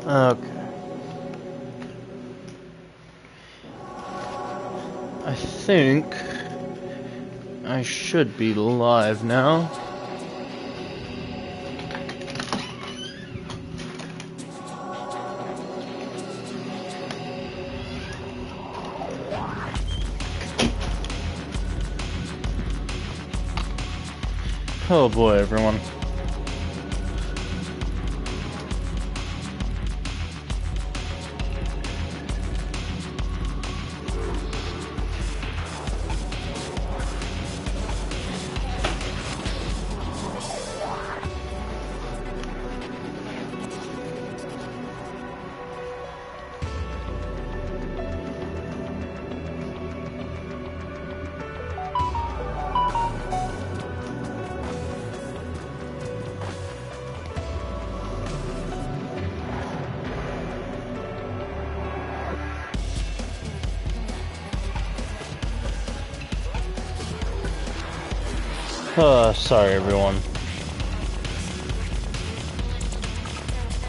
Okay. I think I should be live now. Oh boy, everyone. Sorry everyone.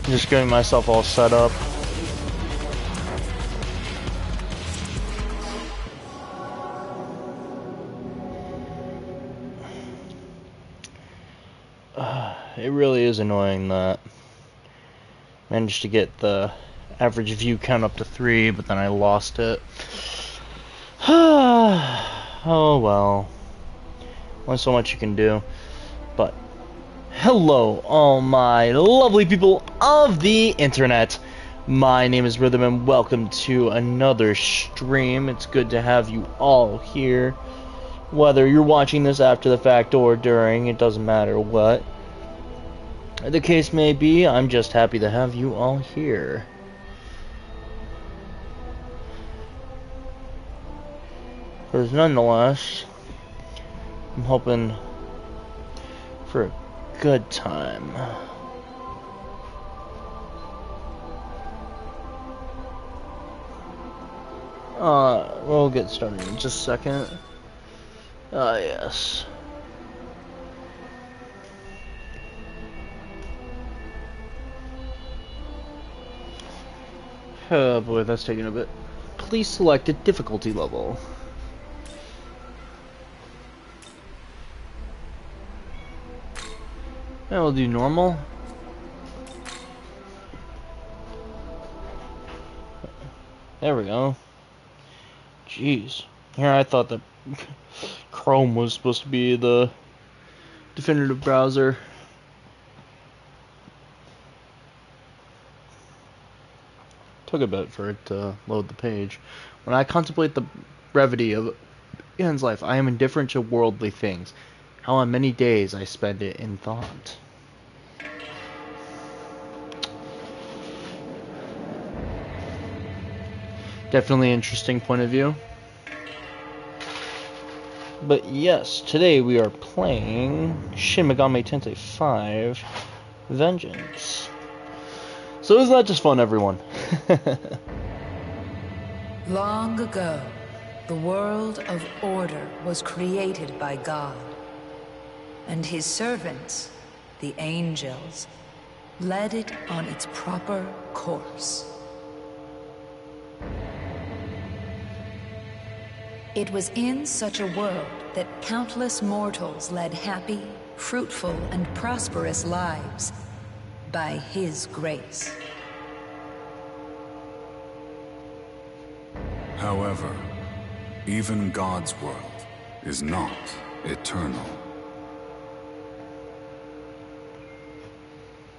Just getting myself all set up. It really is annoying that I managed to get the average view count up to 3, but then I lost it. Oh well. Only so much you can do. But hello, all my lovely people of the internet. My name is Rhythm, and welcome to another stream. It's good to have you all here. Whether you're watching this after the fact or during, it doesn't matter what the case may be, I'm just happy to have you all here. Because nonetheless, I'm hoping for a good time. We'll get started in just a second. Yes. Oh boy, that's taking a bit. Please select a difficulty level. And we'll do normal. There we go. Jeez. Here I thought that Chrome was supposed to be the definitive browser. Took a bit for it to load the page. When I contemplate the brevity of man's life, I am indifferent to worldly things. How on many days I spend it in thought. Definitely interesting point of view. But yes, today we are playing Shin Megami Tensei 5 Vengeance. So isn't that just fun, everyone? Long ago, the world of order was created by God, and his servants, the angels, led it on its proper course. It was in such a world that countless mortals led happy, fruitful, and prosperous lives by his grace. However, even God's world is not eternal.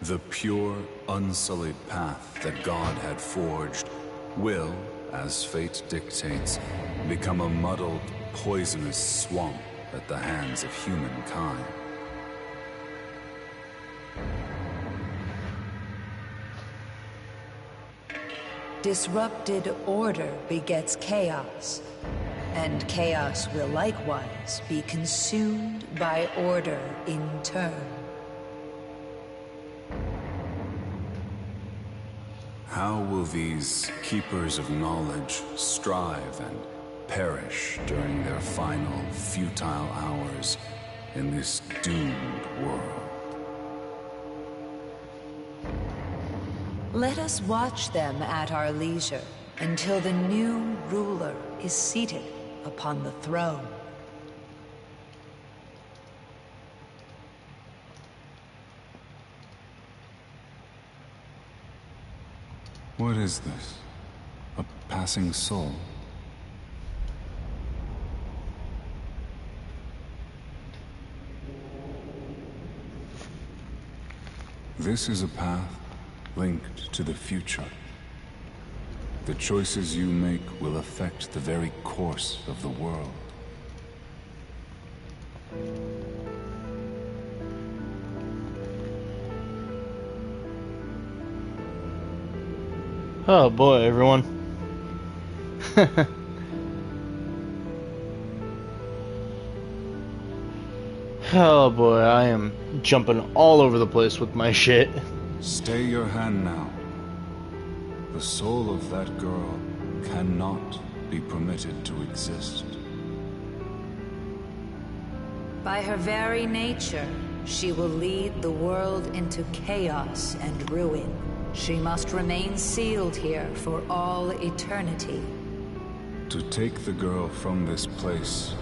The pure, unsullied path that God had forged will, as fate dictates, become a muddled, poisonous swamp at the hands of humankind. Disrupted order begets chaos, and chaos will likewise be consumed by order in turn. How will these keepers of knowledge strive and perish during their final, futile hours in this doomed world? Let us watch them at our leisure until the new ruler is seated upon the throne. What is this? A passing soul? This is a path linked to the future. The choices you make will affect the very course of the world. Oh boy, everyone. Oh boy, I am jumping all over the place with my shit. Stay your hand now. The soul of that girl cannot be permitted to exist. By her very nature, she will lead the world into chaos and ruin. She must remain sealed here for all eternity. To take the girl from this place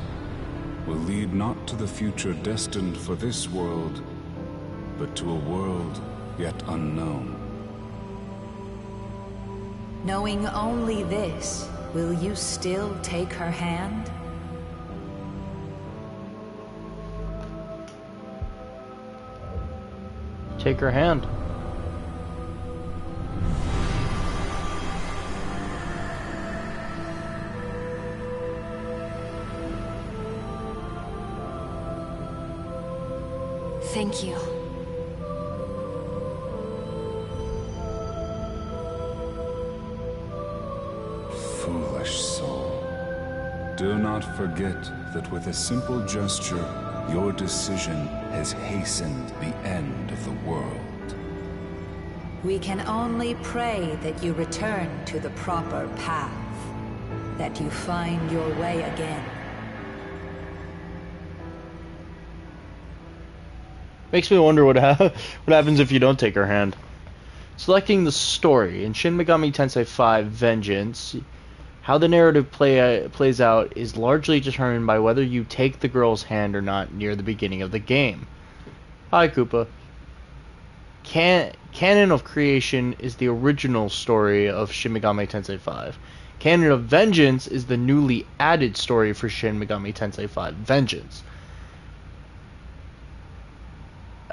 will lead not to the future destined for this world, but to a world yet unknown. Knowing only this, will you still take her hand? Take her hand. Thank you. Foolish soul. Do not forget that with a simple gesture, your decision has hastened the end of the world. We can only pray that you return to the proper path, that you find your way again. Makes me wonder what happens if you don't take her hand. Selecting the story in Shin Megami Tensei 5 Vengeance, how the narrative plays out is largely determined by whether you take the girl's hand or not near the beginning of the game. Hi, Koopa. Canon of Creation is the original story of Shin Megami Tensei 5. Canon of Vengeance is the newly added story for Shin Megami Tensei 5 Vengeance.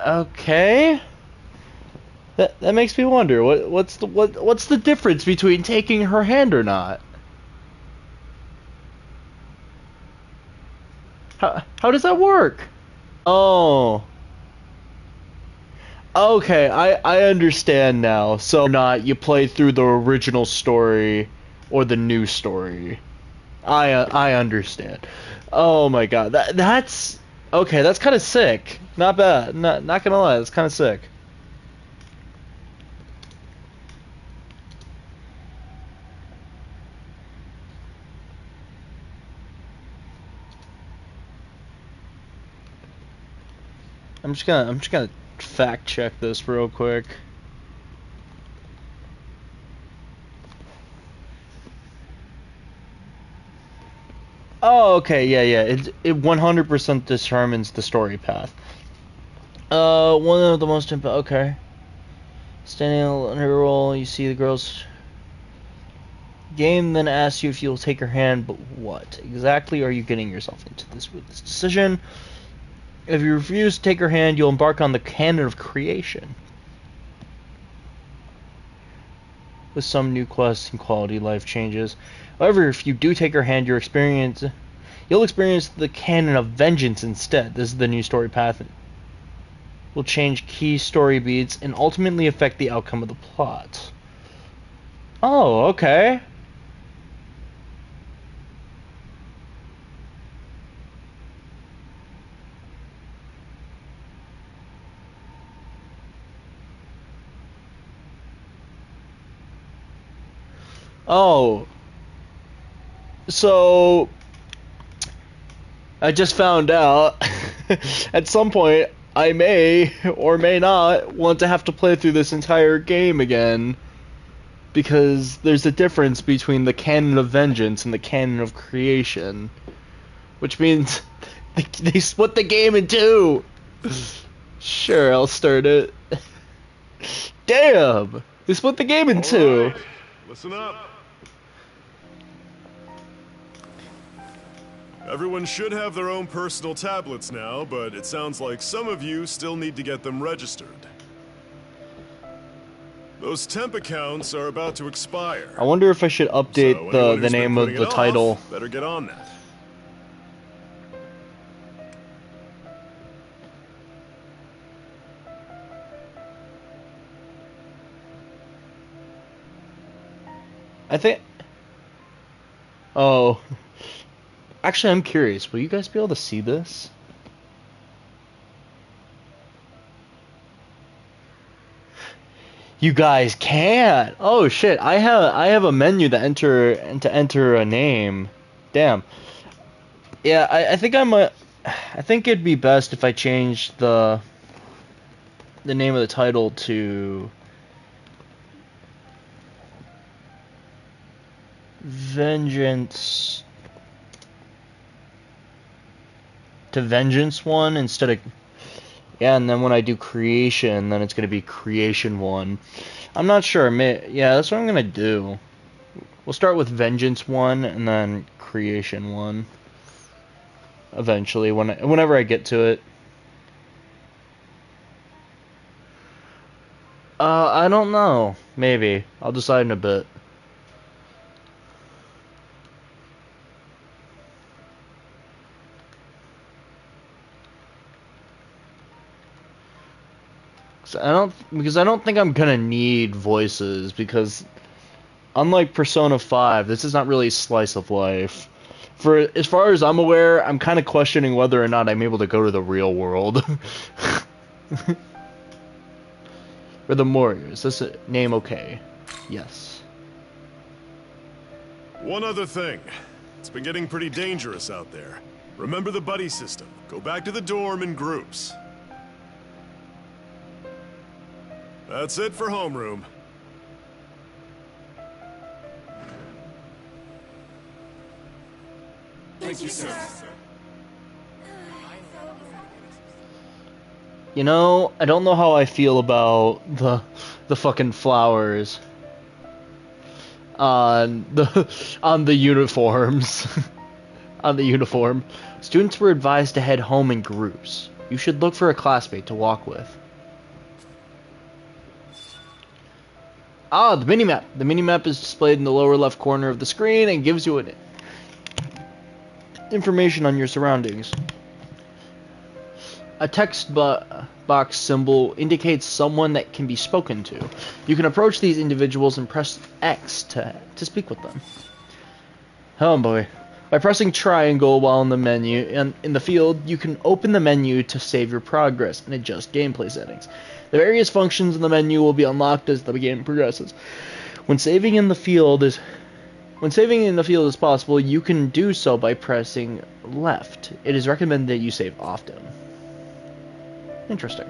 Okay, that makes me wonder what's the difference between taking her hand or not? How does that work? Oh, okay, I understand now. So not you play through the original story or the new story. I understand. Oh my god, that's okay. That's kind of sick. Not bad. Not gonna lie, that's kind of sick. I'm just gonna fact check this real quick. Oh, okay, yeah. It 100% determines the story path. One of the most okay. Standing on her roll, you see the girl's game, then asks you if you'll take her hand, but what exactly are you getting yourself into with this decision? If you refuse to take her hand, you'll embark on the canon of creation, with some new quests and quality life changes. However, if you do take her hand, you'll experience the canon of vengeance instead. This is the new story path. It will change key story beats and ultimately affect the outcome of the plot. Oh, okay. Oh. So I just found out at some point I may or may not want to have to play through this entire game again. because there's a difference between the canon of vengeance and the canon of creation, which means they split the game in two. Sure, I'll start it. Damn! They split the game in two. Right. Listen up. Everyone should have their own personal tablets now, but it sounds like some of you still need to get them registered. Those temp accounts are about to expire. I wonder if I should update So anyone the who's been name of putting the it off, title. better get on that. I think... Oh. Actually, I'm curious. Will you guys be able to see this? You guys can! Oh shit, I have a menu to enter a name. Damn. Yeah, I think I think it'd be best if I changed the name of the title to Vengeance 1 instead of, yeah, and then when I do creation, then it's gonna be creation 1. I'm not sure. Yeah, that's what I'm gonna do. We'll start with Vengeance 1 and then creation 1. Eventually, whenever I get to it. I don't know. Maybe I'll decide in a bit. Because I don't think I'm gonna need voices, because unlike Persona 5, this is not really slice of life. For as far as I'm aware, I'm kind of questioning whether or not I'm able to go to the real world. For the Warriors, is this name okay? Yes. One other thing. It's been getting pretty dangerous out there. Remember the buddy system. Go back to the dorm in groups. That's it for homeroom. Thank you, sir. You know, I don't know how I feel about the fucking flowers on the uniforms. On the uniform. Students were advised to head home in groups. You should look for a classmate to walk with. Ah, the minimap. The minimap is displayed in the lower left corner of the screen and gives you information on your surroundings. A text box symbol indicates someone that can be spoken to. You can approach these individuals and press X to speak with them. Oh boy. By pressing triangle while in the menu and in the field, you can open the menu to save your progress and adjust gameplay settings. The various functions in the menu will be unlocked as the game progresses. When saving in the field is possible, you can do so by pressing left. It is recommended that you save often. Interesting.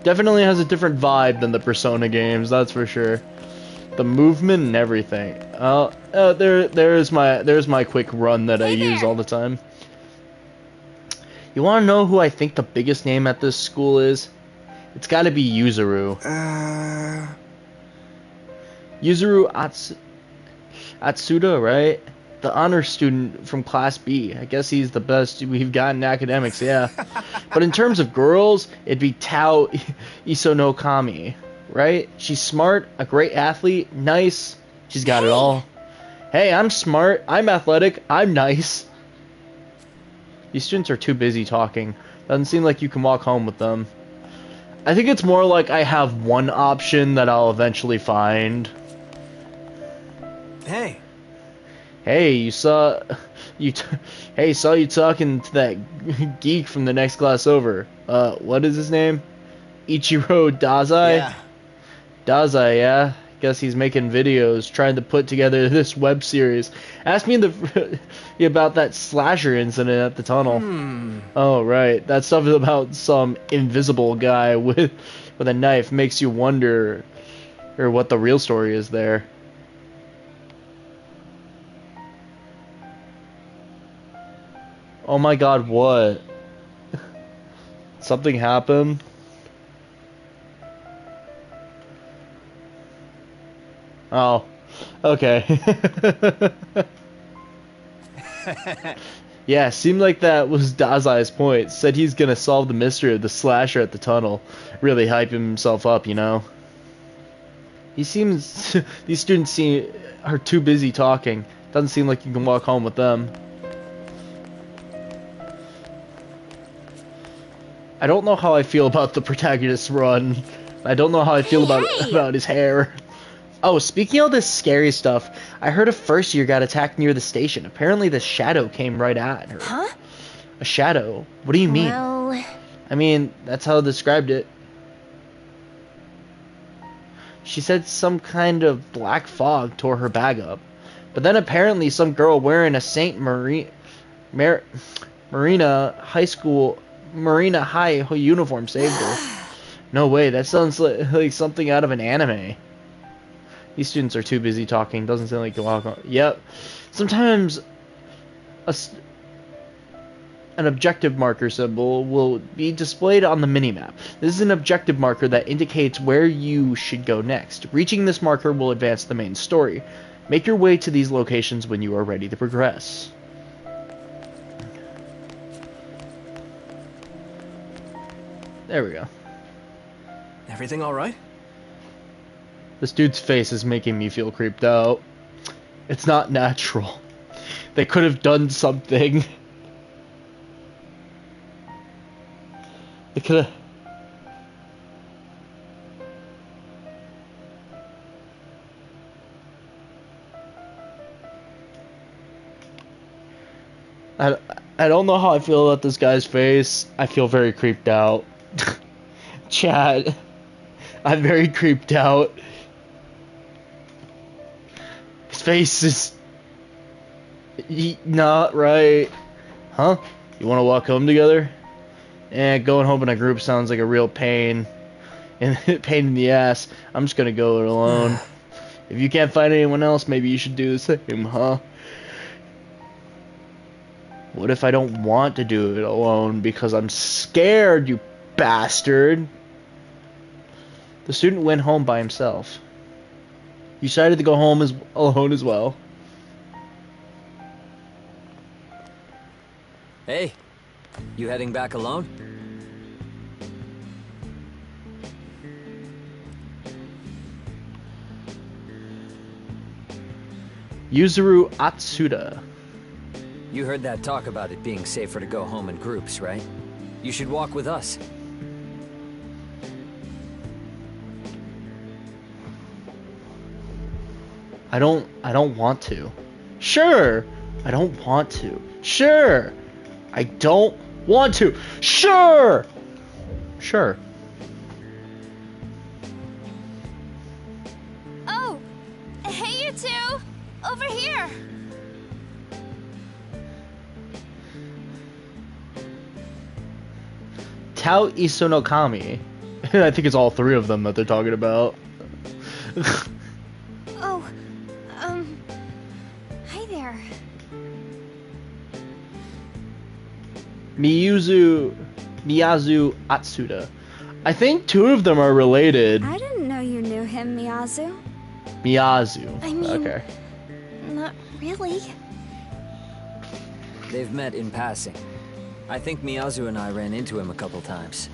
Definitely has a different vibe than the Persona games, that's for sure. The movement and everything. There's my quick run that I use all the time. You want to know who I think the biggest name at this school is? It's got to be Yuzuru. Yuzuru Atsuda, right? The honor student from Class B. I guess he's the best we've got in academics, yeah. But in terms of girls, it'd be Tao Isonokami, right? She's smart, a great athlete, nice. She's got it all. Hey, I'm smart, I'm athletic, I'm nice. These students are too busy talking. Doesn't seem like you can walk home with them. I think it's more like I have one option that I'll eventually find. Hey. Hey, saw you talking to that geek from the next class over. What is his name? Ichiro Dazai? Yeah. Dazai, yeah. Guess he's making videos, trying to put together this web series. Ask me about that slasher incident at the tunnel. Oh, right. That stuff is about some invisible guy with with a knife makes you wonder or what the real story is there. Oh my god, what? Something happened? Oh, okay. Yeah, seemed like that was Dazai's point. Said he's gonna solve the mystery of the slasher at the tunnel. Really hype himself up, you know? He seems... These students are too busy talking. Doesn't seem like you can walk home with them. I don't know how I feel about the protagonist's run. I don't know how I feel about his hair. Oh, speaking of this scary stuff, I heard a first year got attacked near the station. Apparently the shadow came right at her. Huh? A shadow? What do you mean? Well... I mean, that's how I described it. She said some kind of black fog tore her bag up. But then apparently some girl wearing a Marina High uniform saved her. No way, that sounds like something out of an anime. These students are too busy talking. Doesn't sound like you walk on. Yep. Sometimes an objective marker symbol will be displayed on the minimap. This is an objective marker that indicates where you should go next. Reaching this marker will advance the main story. Make your way to these locations when you are ready to progress. There we go. Everything all right? This dude's face is making me feel creeped out. It's not natural. They could have done something. They could have... I don't know how I feel about this guy's face. I feel very creeped out. Chat. I'm very creeped out. His face is... not right. Huh? You want to walk home together? Going home in a group sounds like a real pain. And pain in the ass. I'm just gonna go it alone. If you can't find anyone else, maybe you should do the same, huh? What if I don't want to do it alone because I'm scared, you bastard? The student went home by himself. He decided to go home alone as well. Hey, you heading back alone? Yuzuru Atsuda. You heard that talk about it being safer to go home in groups, right? You should walk with us. I don't want to. Sure. I don't want to. Sure. I don't want to. Sure. Sure. Oh! Hey, you two! Over here! Tao Isonokami. I think it's all three of them that they're talking about. Oh, hi there. Miyazu Atsuda. I think two of them are related. I didn't know you knew him, Miyazu. Miyazu. I mean, okay. not really. They've met in passing. I think Miyazu and I ran into him a couple times.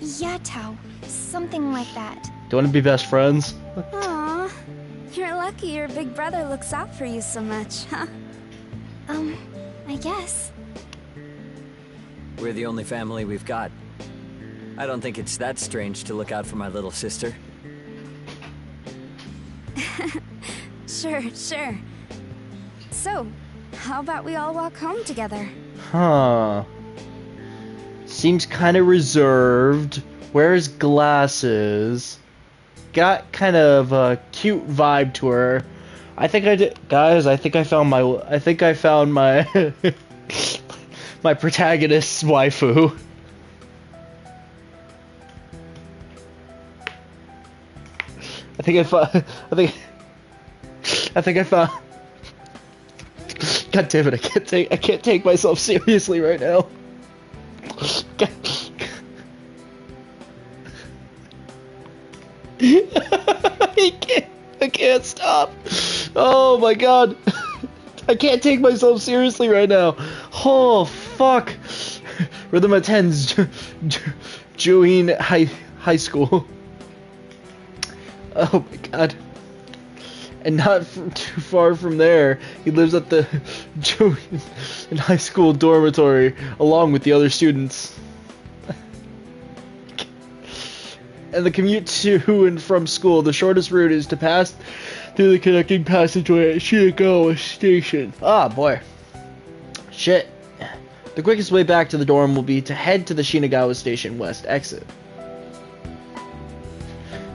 Yeah, Tao. Something like that. Do you want to be best friends? Aw. You're lucky your big brother looks out for you so much, huh? I guess. We're the only family we've got. I don't think it's that strange to look out for my little sister. Sure, sure. So, how about we all walk home together? Huh. Seems kind of reserved. Wears glasses. Got kind of a cute vibe to her. I think I did, guys. I think I found my my protagonist's waifu. I think I found. I think I found. God damn it! I can't take myself seriously right now. I can't stop. Oh my god. I can't take myself seriously right now. Oh fuck. Rhythm attends Joeen High School. Oh my god. And not too far from there, he lives at the Joeen High School dormitory along with the other students. And the commute to and from school, the shortest route is to pass through the connecting passageway at Shinagawa Station. Ah, boy. Shit. The quickest way back to the dorm will be to head to the Shinagawa Station West exit.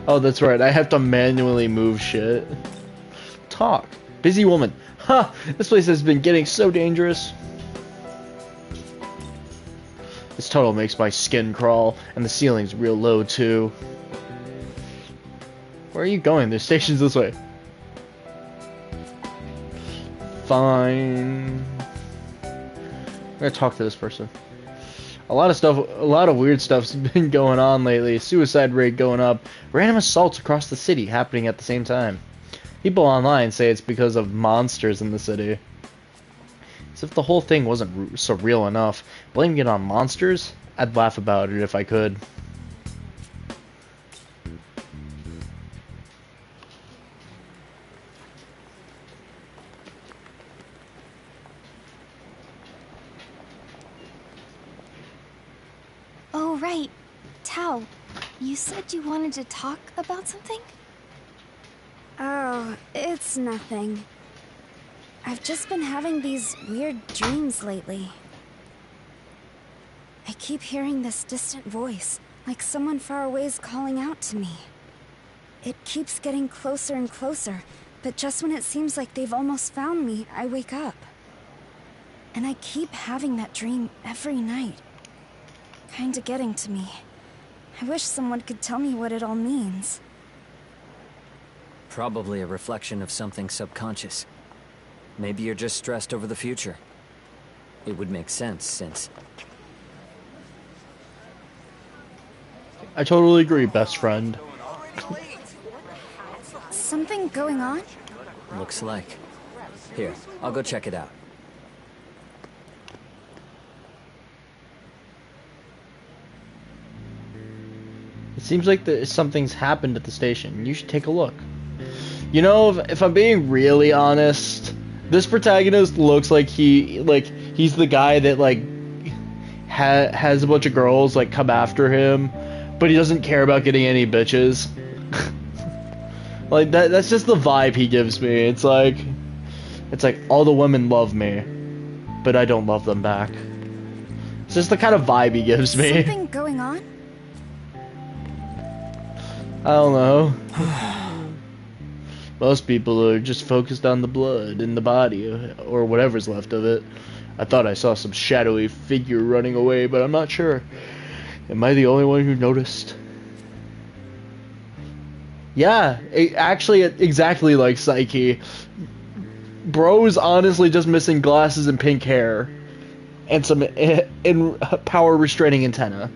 Oh, that's right. I have to manually move shit. Talk. Busy woman. Ha! Huh, this place has been getting so dangerous. This tunnel makes my skin crawl, and the ceiling's real low, too. Where are you going? The station's this way. Fine. I'm gonna talk to this person. A lot of weird stuff's been going on lately. Suicide rate going up. Random assaults across the city happening at the same time. People online say it's because of monsters in the city. As if the whole thing wasn't surreal enough. Blaming it on monsters? I'd laugh about it if I could. Oh, right. Tao, you said you wanted to talk about something? Oh, it's nothing. I've just been having these weird dreams lately. I keep hearing this distant voice, like someone far away is calling out to me. It keeps getting closer and closer, but just when it seems like they've almost found me, I wake up. And I keep having that dream every night. Kinda getting to me. I wish someone could tell me what it all means. Probably a reflection of something subconscious. Maybe you're just stressed over the future. It would make sense since... I totally agree, best friend. Something going on? Looks like. Here, I'll go check it out. It seems like something's happened at the station. You should take a look. You know, if I'm being really honest, this protagonist looks like he's the guy that like has a bunch of girls like come after him, but he doesn't care about getting any bitches. Like that's just the vibe he gives me. It's like all the women love me, but I don't love them back. It's just the kind of vibe he gives me. Something going on? I don't know. Most people are just focused on the blood in the body, or whatever's left of it. I thought I saw some shadowy figure running away, but I'm not sure. Am I the only one who noticed? Yeah, actually, exactly like Psyche. Bro's honestly just missing glasses and pink hair. And some power restraining antenna.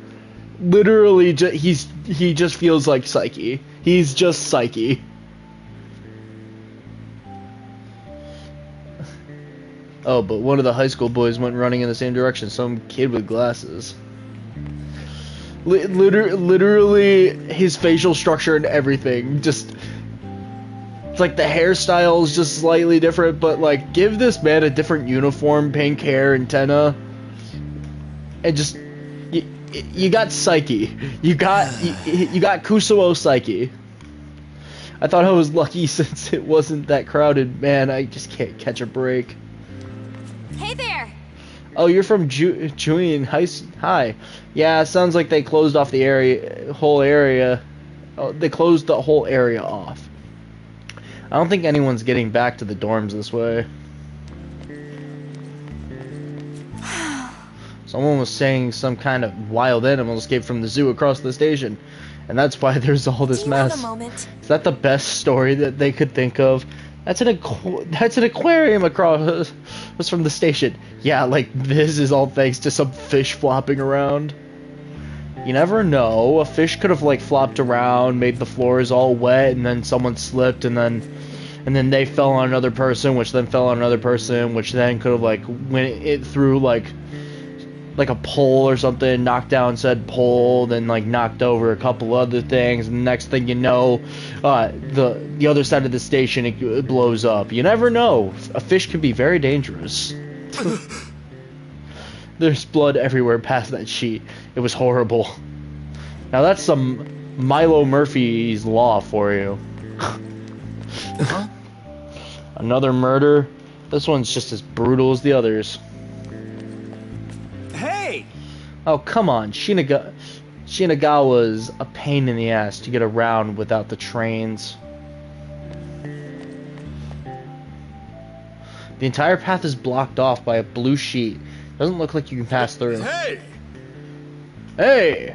Literally, he just feels like Psyche. He's just Psyche. Oh, but one of the high school boys went running in the same direction. Some kid with glasses. Literally, his facial structure and everything. Just... It's like the hairstyle is just slightly different, but like, give this man a different uniform, pink hair, antenna. And just... You got Psyche. You got Kusuo Psyche. I thought I was lucky since it wasn't that crowded. Man, I just can't catch a break. Hey there! Oh, you're from Julian Hi. Yeah, it sounds like they closed off the whole area. Oh, they closed the whole area off. I don't think anyone's getting back to the dorms this way. Someone was saying some kind of wild animal escaped from the zoo across the station, and that's why there's all this mess. Is that the best story that they could think of? That's an aquarium across from the station. Yeah, like this is all thanks to some fish flopping around. You never know. A fish could have like flopped around, made the floors all wet, and then someone slipped, and then they fell on another person, which then fell on another person, which then could have like went it through like a pole or something, knocked down said pole, then like knocked over a couple other things, and the next thing you know, the other side of the station it blows up. You never know. A fish can be very dangerous. There's blood everywhere past that sheet. It was horrible. Now that's some Milo Murphy's Law for you. Another murder. This one's just as brutal as the others. Hey! Oh, come on. Shinagawa's a pain in the ass to get around without the trains. The entire path is blocked off by a blue sheet. Doesn't look like you can pass through. Hey! Hey!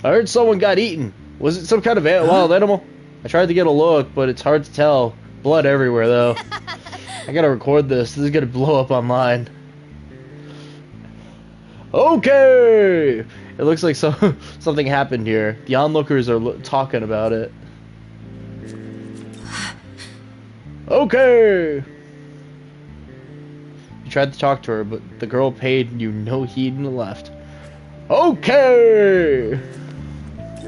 I heard someone got eaten. Was it some kind of wild animal? I tried to get a look, but it's hard to tell. Blood everywhere, though. I gotta record this. This is gonna blow up online. Okay! It looks like something happened here. The onlookers are talking about it. Okay! You tried to talk to her, but the girl paid you no heed and left. Okay!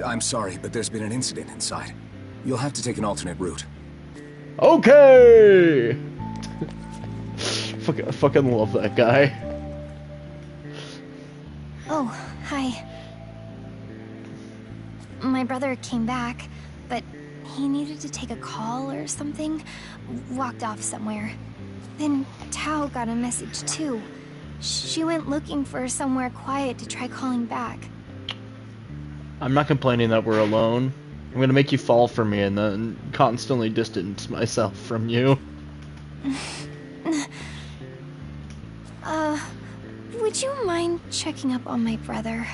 I'm sorry, but there's been an incident inside. You'll have to take an alternate route. Okay! I fucking love that guy. Oh, hi. My brother came back, but he needed to take a call or something. Walked off somewhere. Then Tao got a message too. She went looking for somewhere quiet to try calling back. I'm not complaining that we're alone. I'm gonna make you fall for me and then constantly distance myself from you. Would you mind checking up on my brother?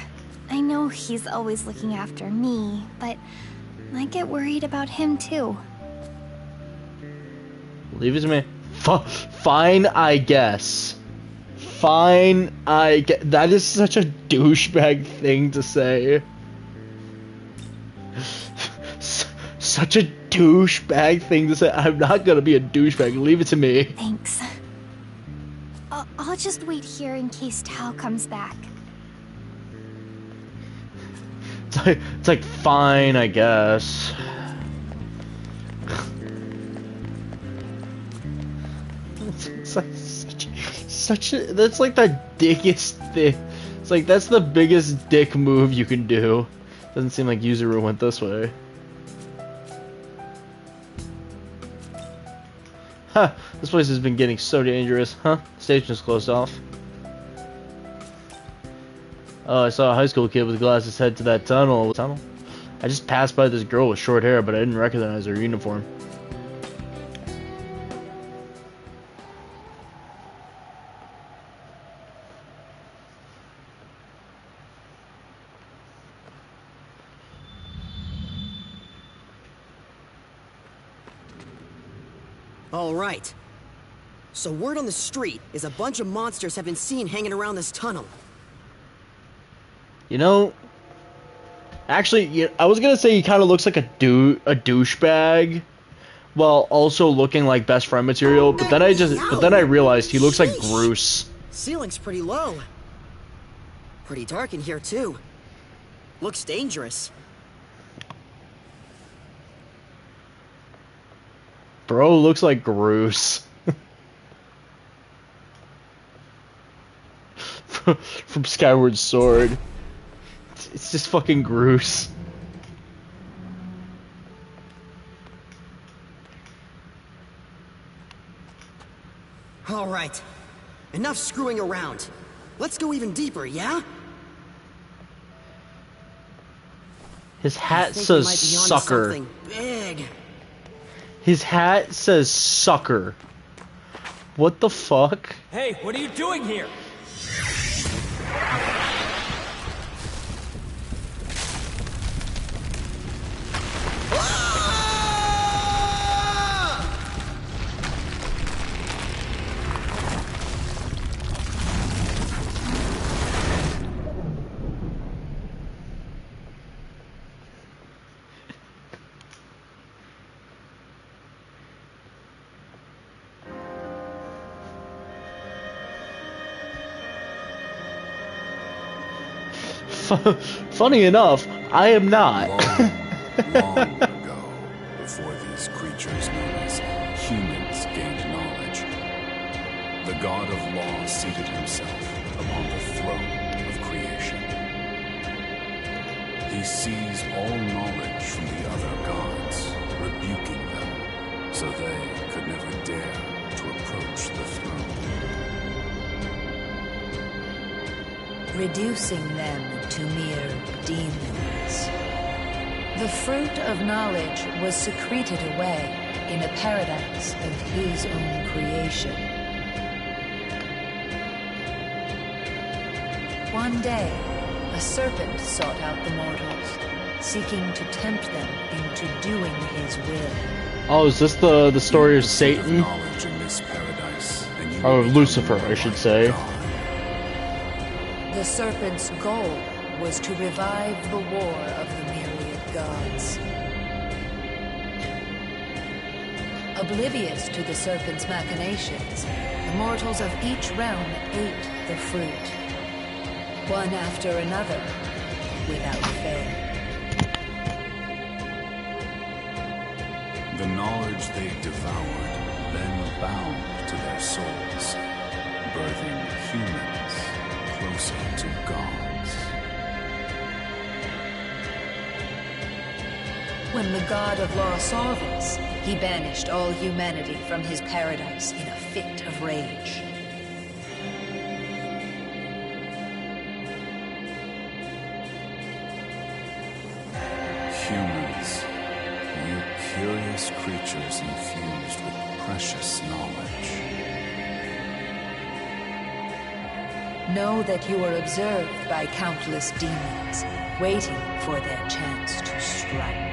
I know he's always looking after me, but I get worried about him too. Leave it to me. Fine, I guess. Fine, I get. That is such a douchebag thing to say. Such a douchebag thing to say. I'm not gonna be a douchebag. Leave it to me. Thanks. I'll just wait here in case Tao comes back. It's like fine, I guess. It's like such a, that's like the dickest thing. It's like that's the biggest dick move you can do. Doesn't seem like Yuzuru went this way. Huh, this place has been getting so dangerous. Huh? Station is closed off. Oh, I saw a high school kid with glasses head to that tunnel. I just passed by this girl with short hair, but I didn't recognize her uniform. All right. So word on the street is a bunch of monsters have been seen hanging around this tunnel. You know, actually, I was gonna say he kind of looks like a douchebag, while also looking like best friend material. But then I realized he looks like Bruce. Ceiling's pretty low. Pretty dark in here too. Looks dangerous. Bro looks like Bruce. From Skyward Sword. It's just fucking Bruce. All right. Enough screwing around. Let's go even deeper, yeah? His hat says sucker. Big. His hat says sucker. What the fuck? Hey, what are you doing here? Funny enough, I am not. Long ago, before these creatures known as humans gained knowledge, the god of law seated himself upon the throne of creation. He seized all knowledge from the other gods, rebuking them, so they could never dare to approach the throne. Reducing them to mere demons. The fruit of knowledge was secreted away in a paradise of his own creation. One day, a serpent sought out the mortals, seeking to tempt them into doing his will. Oh, is this the story of Satan? Knowledge in this paradise, and you Or will Lucifer, become I should like say. God. The serpent's goal was to revive the war of the myriad gods. Oblivious to the serpent's machinations, the mortals of each realm ate the fruit, one after another, without fail. The knowledge they devoured then bound to their souls, birthing humans closer to gods. When the god of law saw this, he banished all humanity from his paradise in a fit of rage. Humans, you curious creatures infused with precious knowledge. Know that you are observed by countless demons, waiting for their chance to strike.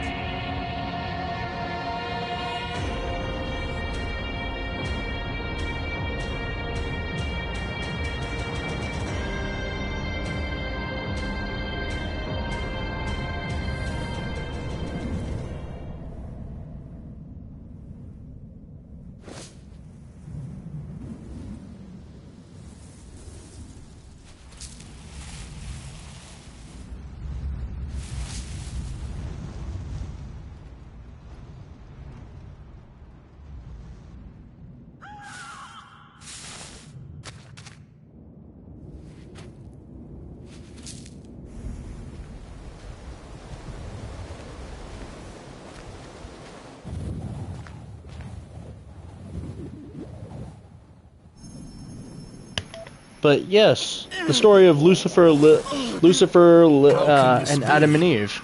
But yes, the story of Lucifer, and Adam and Eve.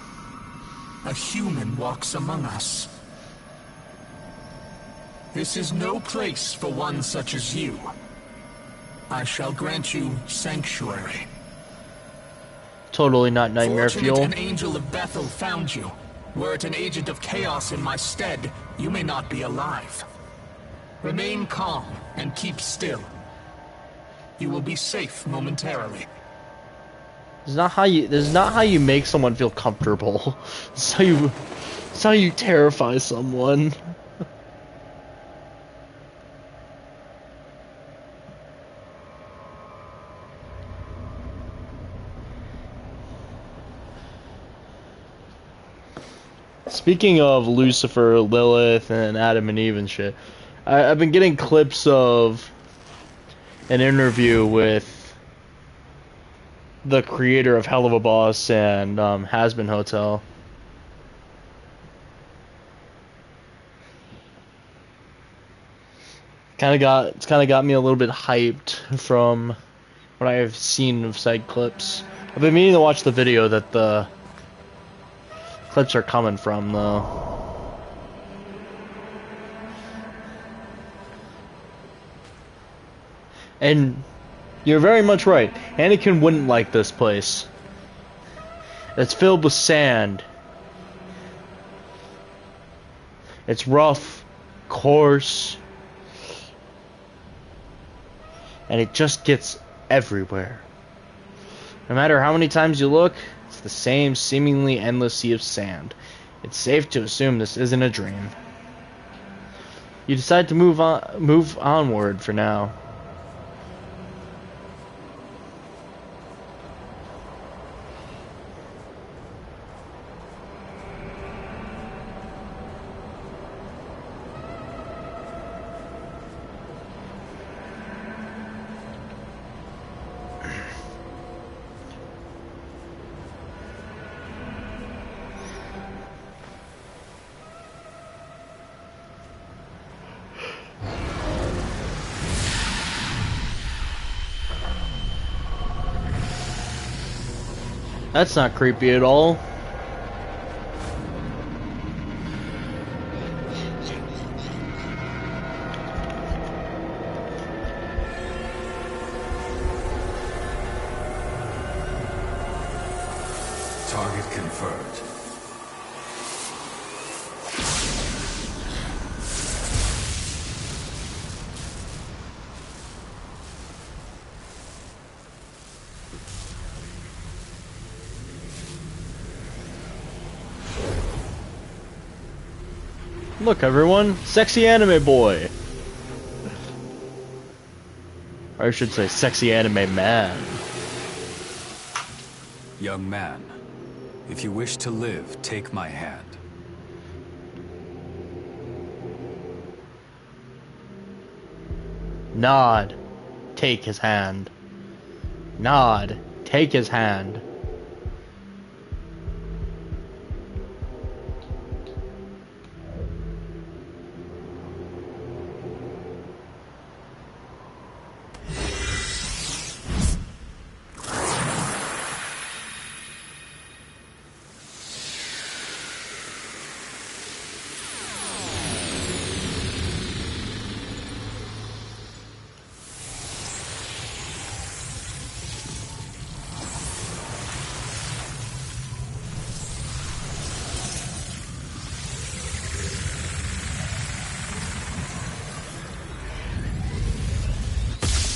A human walks among us. This is no place for one such as you. I shall grant you sanctuary. Totally not nightmare Fortunate fuel. an angel of Bethel found you. Were it an agent of chaos in my stead, you may not be alive. Remain calm and keep still. You will be safe momentarily. This is not how you make someone feel comfortable. It's how you terrify someone. Speaking of Lucifer, Lilith, and Adam and Eve and shit, I've been getting clips of an interview with the creator of Hell of a Boss and Has Been Hotel. It's kind of got me a little bit hyped from what I have seen of side clips. I've been meaning to watch the video that the clips are coming from, though. And you're very much right. Anakin wouldn't like this place. It's filled with sand. It's rough, coarse, and it just gets everywhere. No matter how many times you look, it's the same seemingly endless sea of sand. It's safe to assume this isn't a dream. You decide to move onward for now. That's not creepy at all. Target confirmed. Look, everyone, sexy anime boy. Or I should say, sexy anime man. Young man, if you wish to live, take my hand. Nod, take his hand. Nod, take his hand.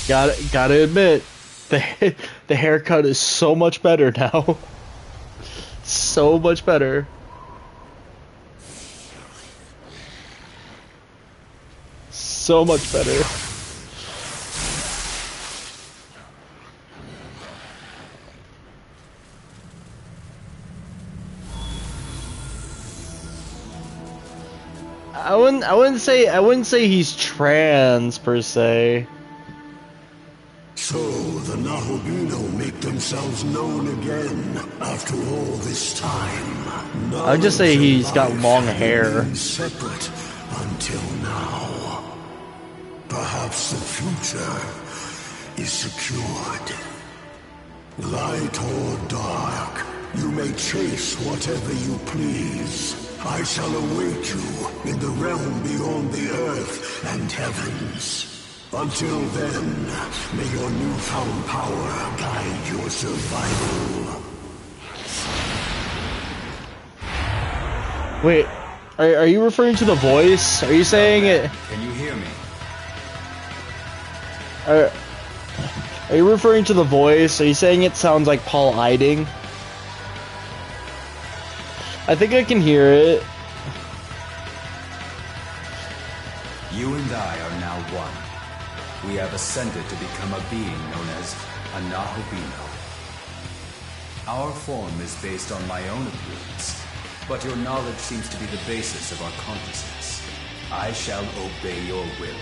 Gotta admit, the haircut is so much better now. So much better. So much better. I wouldn't say he's trans per se. So, the Nahobino make themselves known again after all this time. I would just say he's got long hair. Separate until now. Perhaps the future is secured. Light or dark, you may chase whatever you please. I shall await you in the realm beyond the earth and heavens. Until then, may your newfound power guide your survival. Wait, are you referring to the voice? Are you saying it? Can you hear me? Are you referring to the voice? Are you saying it sounds like Paul Eiding? I think I can hear it. You and I are now one. We have ascended to become a being known as a Nahobino. Our form is based on my own appearance, but your knowledge seems to be the basis of our consciousness. I shall obey your will.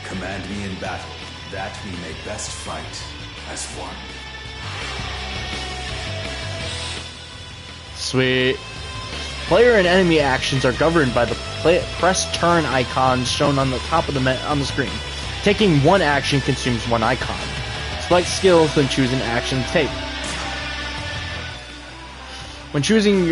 Command me in battle, that we may best fight as one. Sweet. Player and enemy actions are governed by the press turn icons shown on the top of on the screen. Taking one action consumes one icon. Select skills, then choose an action to take. When choosing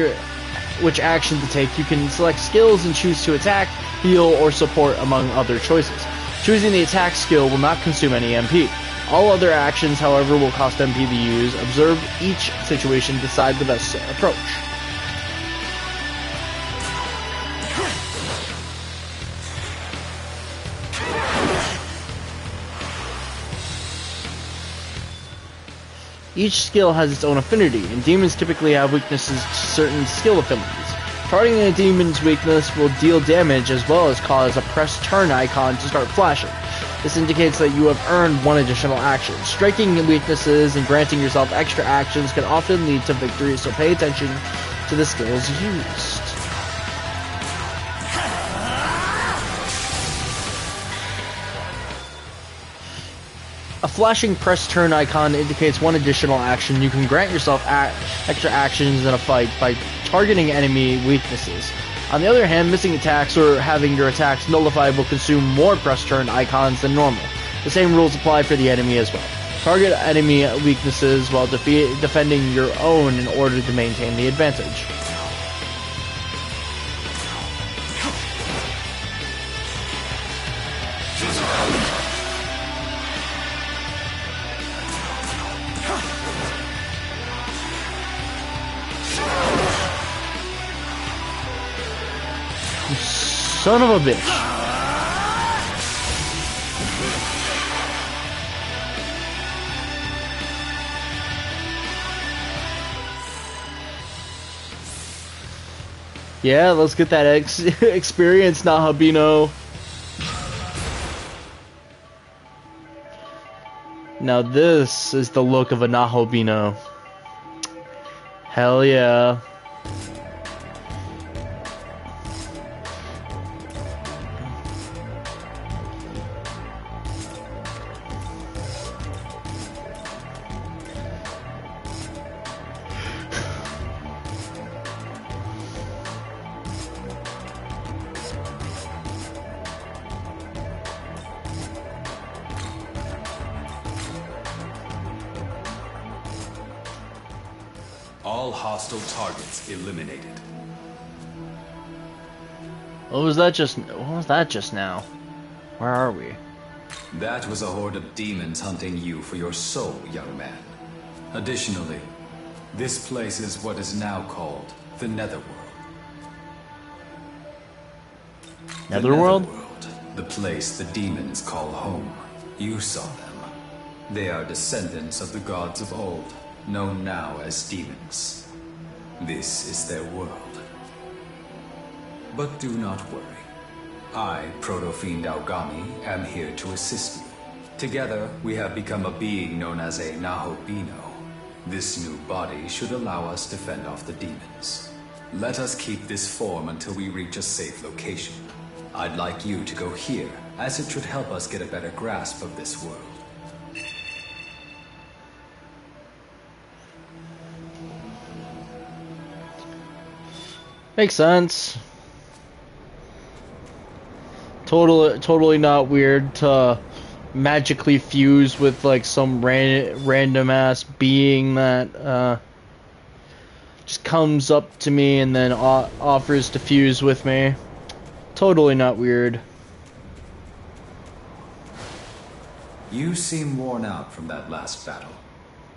which action to take, you can select skills and choose to attack, heal, or support among other choices. Choosing the attack skill will not consume any MP. All other actions, however, will cost MP to use. Observe each situation, decide the best approach. Each skill has its own affinity, and demons typically have weaknesses to certain skill affinities. Targeting a demon's weakness will deal damage as well as cause a press turn icon to start flashing. This indicates that you have earned one additional action. Striking weaknesses and granting yourself extra actions can often lead to victory, so pay attention to the skills used. A flashing press turn icon indicates one additional action. You can grant yourself extra actions in a fight by targeting enemy weaknesses. On the other hand, missing attacks or having your attacks nullified will consume more press turn icons than normal. The same rules apply for the enemy as well. Target enemy weaknesses while defending your own in order to maintain the advantage. You son of a bitch. Yeah, let's get that experience, Nahabino. Now this is the look of a Nahabino. Hell yeah. All hostile targets eliminated. What was that just now? Where are we? That was a horde of demons hunting you for your soul, young man. Additionally, this place is what is now called the Netherworld. Netherworld? The Netherworld, the place the demons call home. You saw them. They are descendants of the gods of old, known now as demons. This is their world. But do not worry. I, Proto-Fiend Aogami, am here to assist you. Together, we have become a being known as a Nahobino. This new body should allow us to fend off the demons. Let us keep this form until we reach a safe location. I'd like you to go here, as it should help us get a better grasp of this world. Makes sense. Totally not weird to magically fuse with like some random ass being that just comes up to me and then offers to fuse with me. Totally not weird. You seem worn out from that last battle.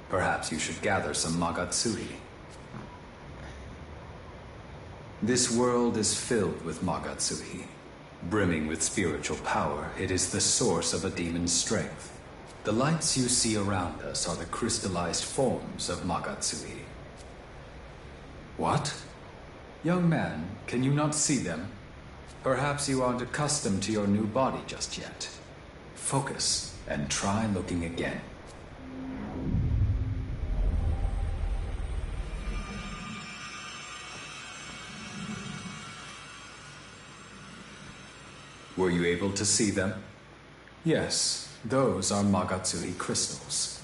Perhaps you should gather some Magatsui. This world is filled with Magatsui. Brimming with spiritual power, it is the source of a demon's strength. The lights you see around us are the crystallized forms of Magatsui. What? Young man, can you not see them? Perhaps you aren't accustomed to your new body just yet. Focus, and try looking again. Were you able to see them? Yes, those are Magatsui crystals.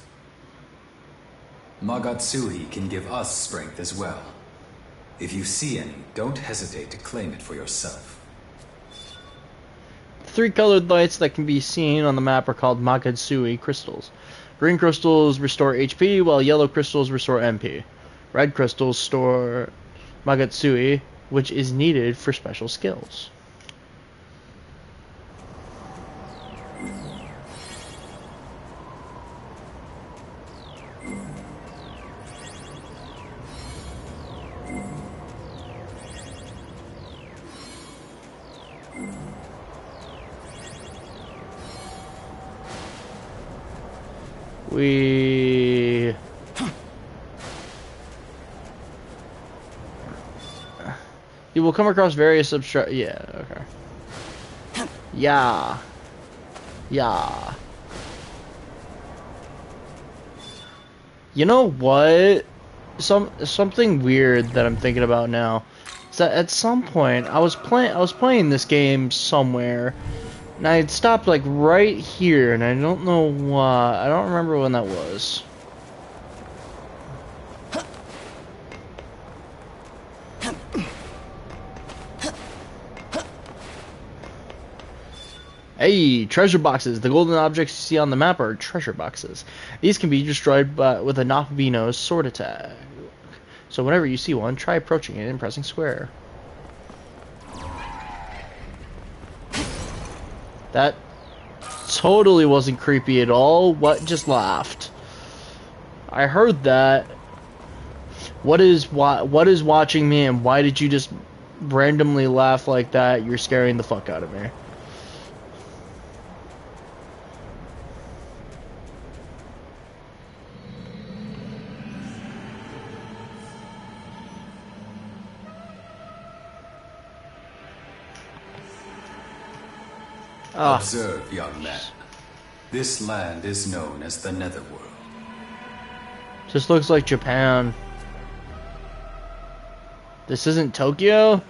Magatsui can give us strength as well. If you see any, don't hesitate to claim it for yourself. The three colored lights that can be seen on the map are called Magatsui crystals. Green crystals restore HP, while yellow crystals restore MP. Red crystals store Magatsui, which is needed for special skills. You will come across various yeah, okay. Yeah. You know what? Something weird that I'm thinking about now is that at some point I was playing this game somewhere, and I had stopped like right here, and I don't know why. I don't remember when that was. Hey, treasure boxes. The golden objects you see on the map are treasure boxes. These can be destroyed with a Nofbino's sword attack. So whenever you see one, try approaching it and pressing square. That totally wasn't creepy at all. What just laughed? I heard that. What is watching me, and why did you just randomly laugh like that? You're scaring the fuck out of me. Observe, young man. This land is known as the Netherworld. Just looks like Japan. This isn't Tokyo?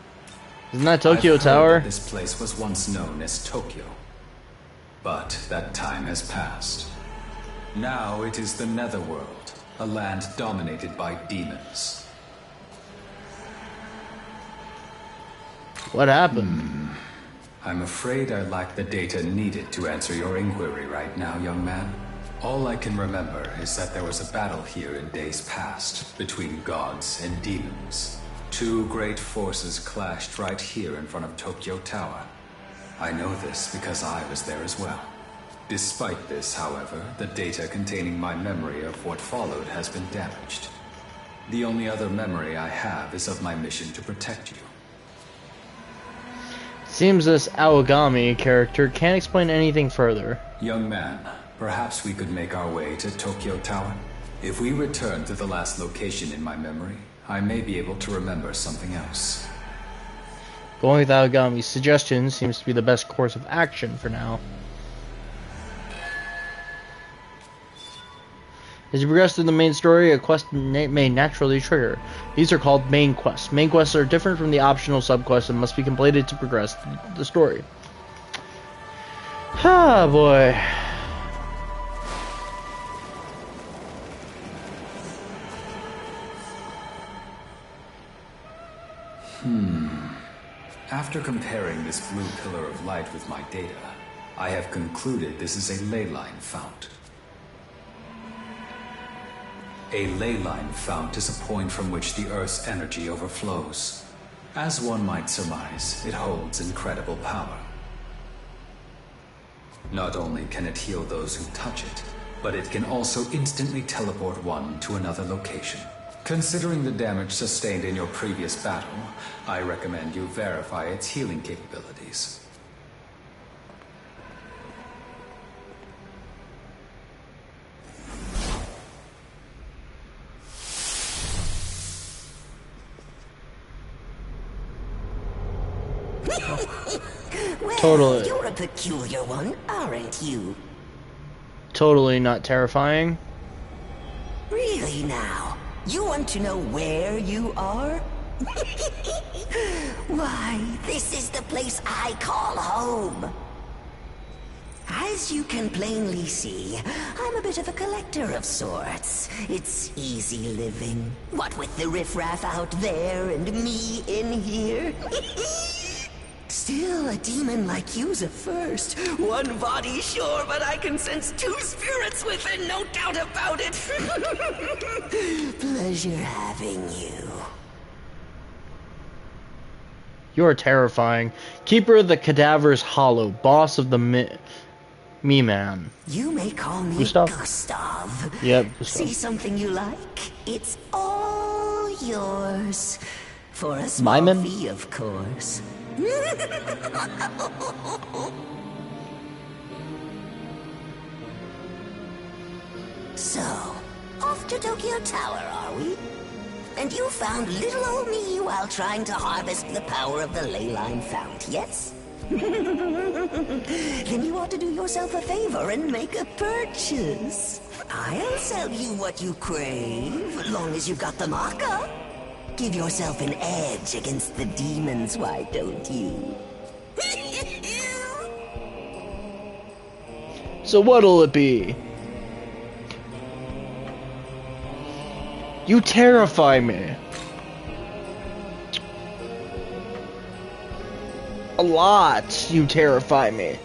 Isn't that Tokyo Tower? This place was once known as Tokyo. But that time has passed. Now it is the Netherworld, a land dominated by demons. What happened? I'm afraid I lack the data needed to answer your inquiry right now, young man. All I can remember is that there was a battle here in days past between gods and demons. Two great forces clashed right here in front of Tokyo Tower. I know this because I was there as well. Despite this, however, the data containing my memory of what followed has been damaged. The only other memory I have is of my mission to protect you. Seems this Aogami character can't explain anything further. Young man, perhaps we could make our way to Tokyo Tower? If we return to the last location in my memory, I may be able to remember something else. Going with Aogami's suggestion seems to be the best course of action for now. As you progress through the main story, a quest may naturally trigger. These are called main quests. Main quests are different from the optional subquests and must be completed to progress the story. Ah, boy. After comparing this blue pillar of light with my data, I have concluded this is a ley line fount. A ley line fount is a point from which the Earth's energy overflows. As one might surmise, it holds incredible power. Not only can it heal those who touch it, but it can also instantly teleport one to another location. Considering the damage sustained in your previous battle, I recommend you verify its healing capabilities. Well, Totally. You're a peculiar one, aren't you? Totally not terrifying. Really now? You want to know where you are? Why, this is the place I call home. As you can plainly see, I'm a bit of a collector of sorts. It's easy living. What with the riffraff out there and me in here. Still, a demon like you's a first. One body, sure, but I can sense two spirits within, no doubt about it. Pleasure having you. You're terrifying. Keeper of the Cadaver's Hollow, boss of the Me-Man. You may call me Gustav? Gustav. Yep, Gustav. See something you like? It's all yours. For a small Myman? fee, of course. So, off to Tokyo Tower, are we? And you found little old me while trying to harvest the power of the ley line fount, yes? Then you ought to do yourself a favor and make a purchase. I'll sell you what you crave, as long as you've got the marker. Give yourself an edge against the demons, why don't you? So what'll it be? You terrify me. A lot. You terrify me.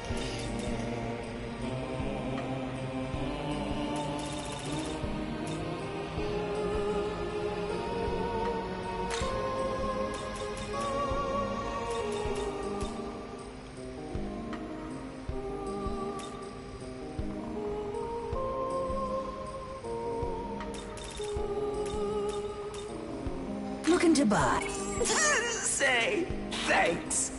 looking to buy? Say thanks.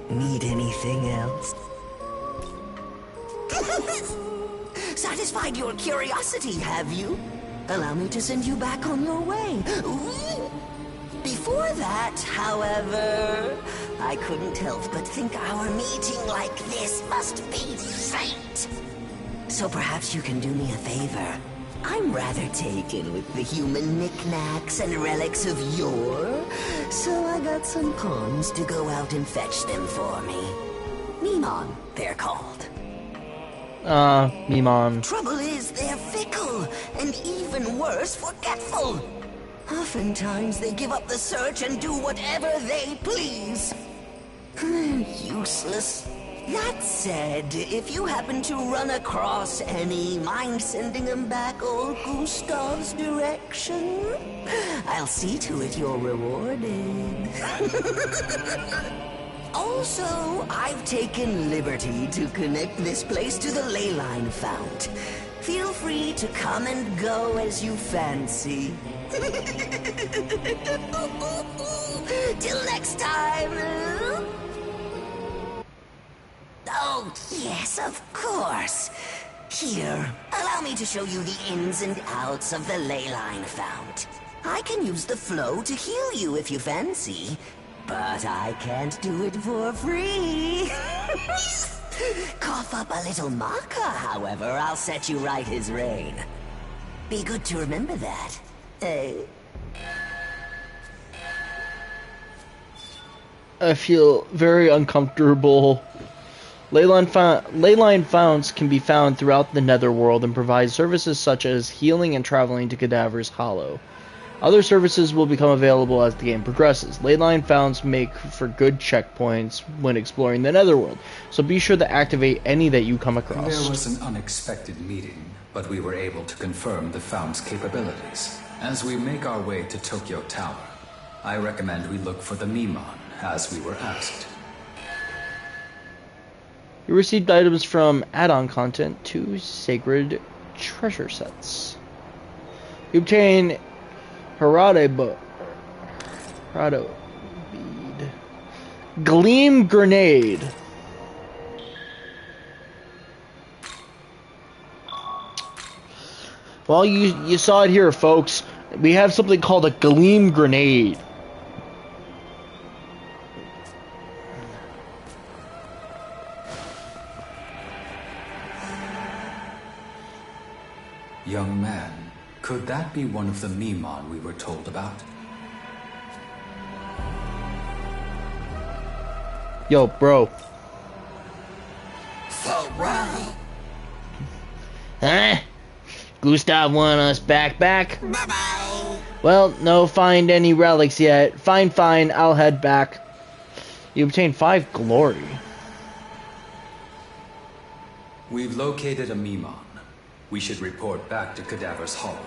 Need anything else? Satisfied your curiosity, have you? Allow me to send you back on your way. Ooh. Before that, however, I couldn't help but think our meeting like this must be fate. So perhaps you can do me a favor. I'm rather taken with the human knickknacks and relics of yore, so I got some pawns to go out and fetch them for me. Memon, they're called. Memon. Trouble is, they're fickle, and even worse, forgetful. Oftentimes, they give up the search and do whatever they please. Useless. That said, if you happen to run across any, mind sending them back old Gustav's direction? I'll see to it you're rewarded. Also, I've taken liberty to connect this place to the ley line fount. Feel free to come and go as you fancy. Till next time. Oh, yes, of course. Here, allow me to show you the ins and outs of the ley line fount. I can use the flow to heal you if you fancy, but I can't do it for free. Cough up a little maca, however, I'll set you right as rain. Be good to remember that. I feel very uncomfortable. Leyline founts can be found throughout the Netherworld and provide services such as healing and traveling to Cadaver's Hollow. Other services will become available as the game progresses. Leyline founts make for good checkpoints when exploring the Netherworld, so be sure to activate any that you come across. There was an unexpected meeting, but we were able to confirm the fount's capabilities. As we make our way to Tokyo Tower, I recommend we look for the Memon, as we were asked. You received items from add-on content to sacred treasure sets. You obtain Harado bead, Gleam grenade. Well, you saw it here, folks. We have something called a Gleam grenade. Young man, could that be one of the Memon we were told about? Yo, bro. So right. Huh? Gustav want us back? Bye-bye. Well, no find any relics yet. Fine, I'll head back. You obtained 5 glory. We've located a Memon. We should report back to Cadaver's Hollow.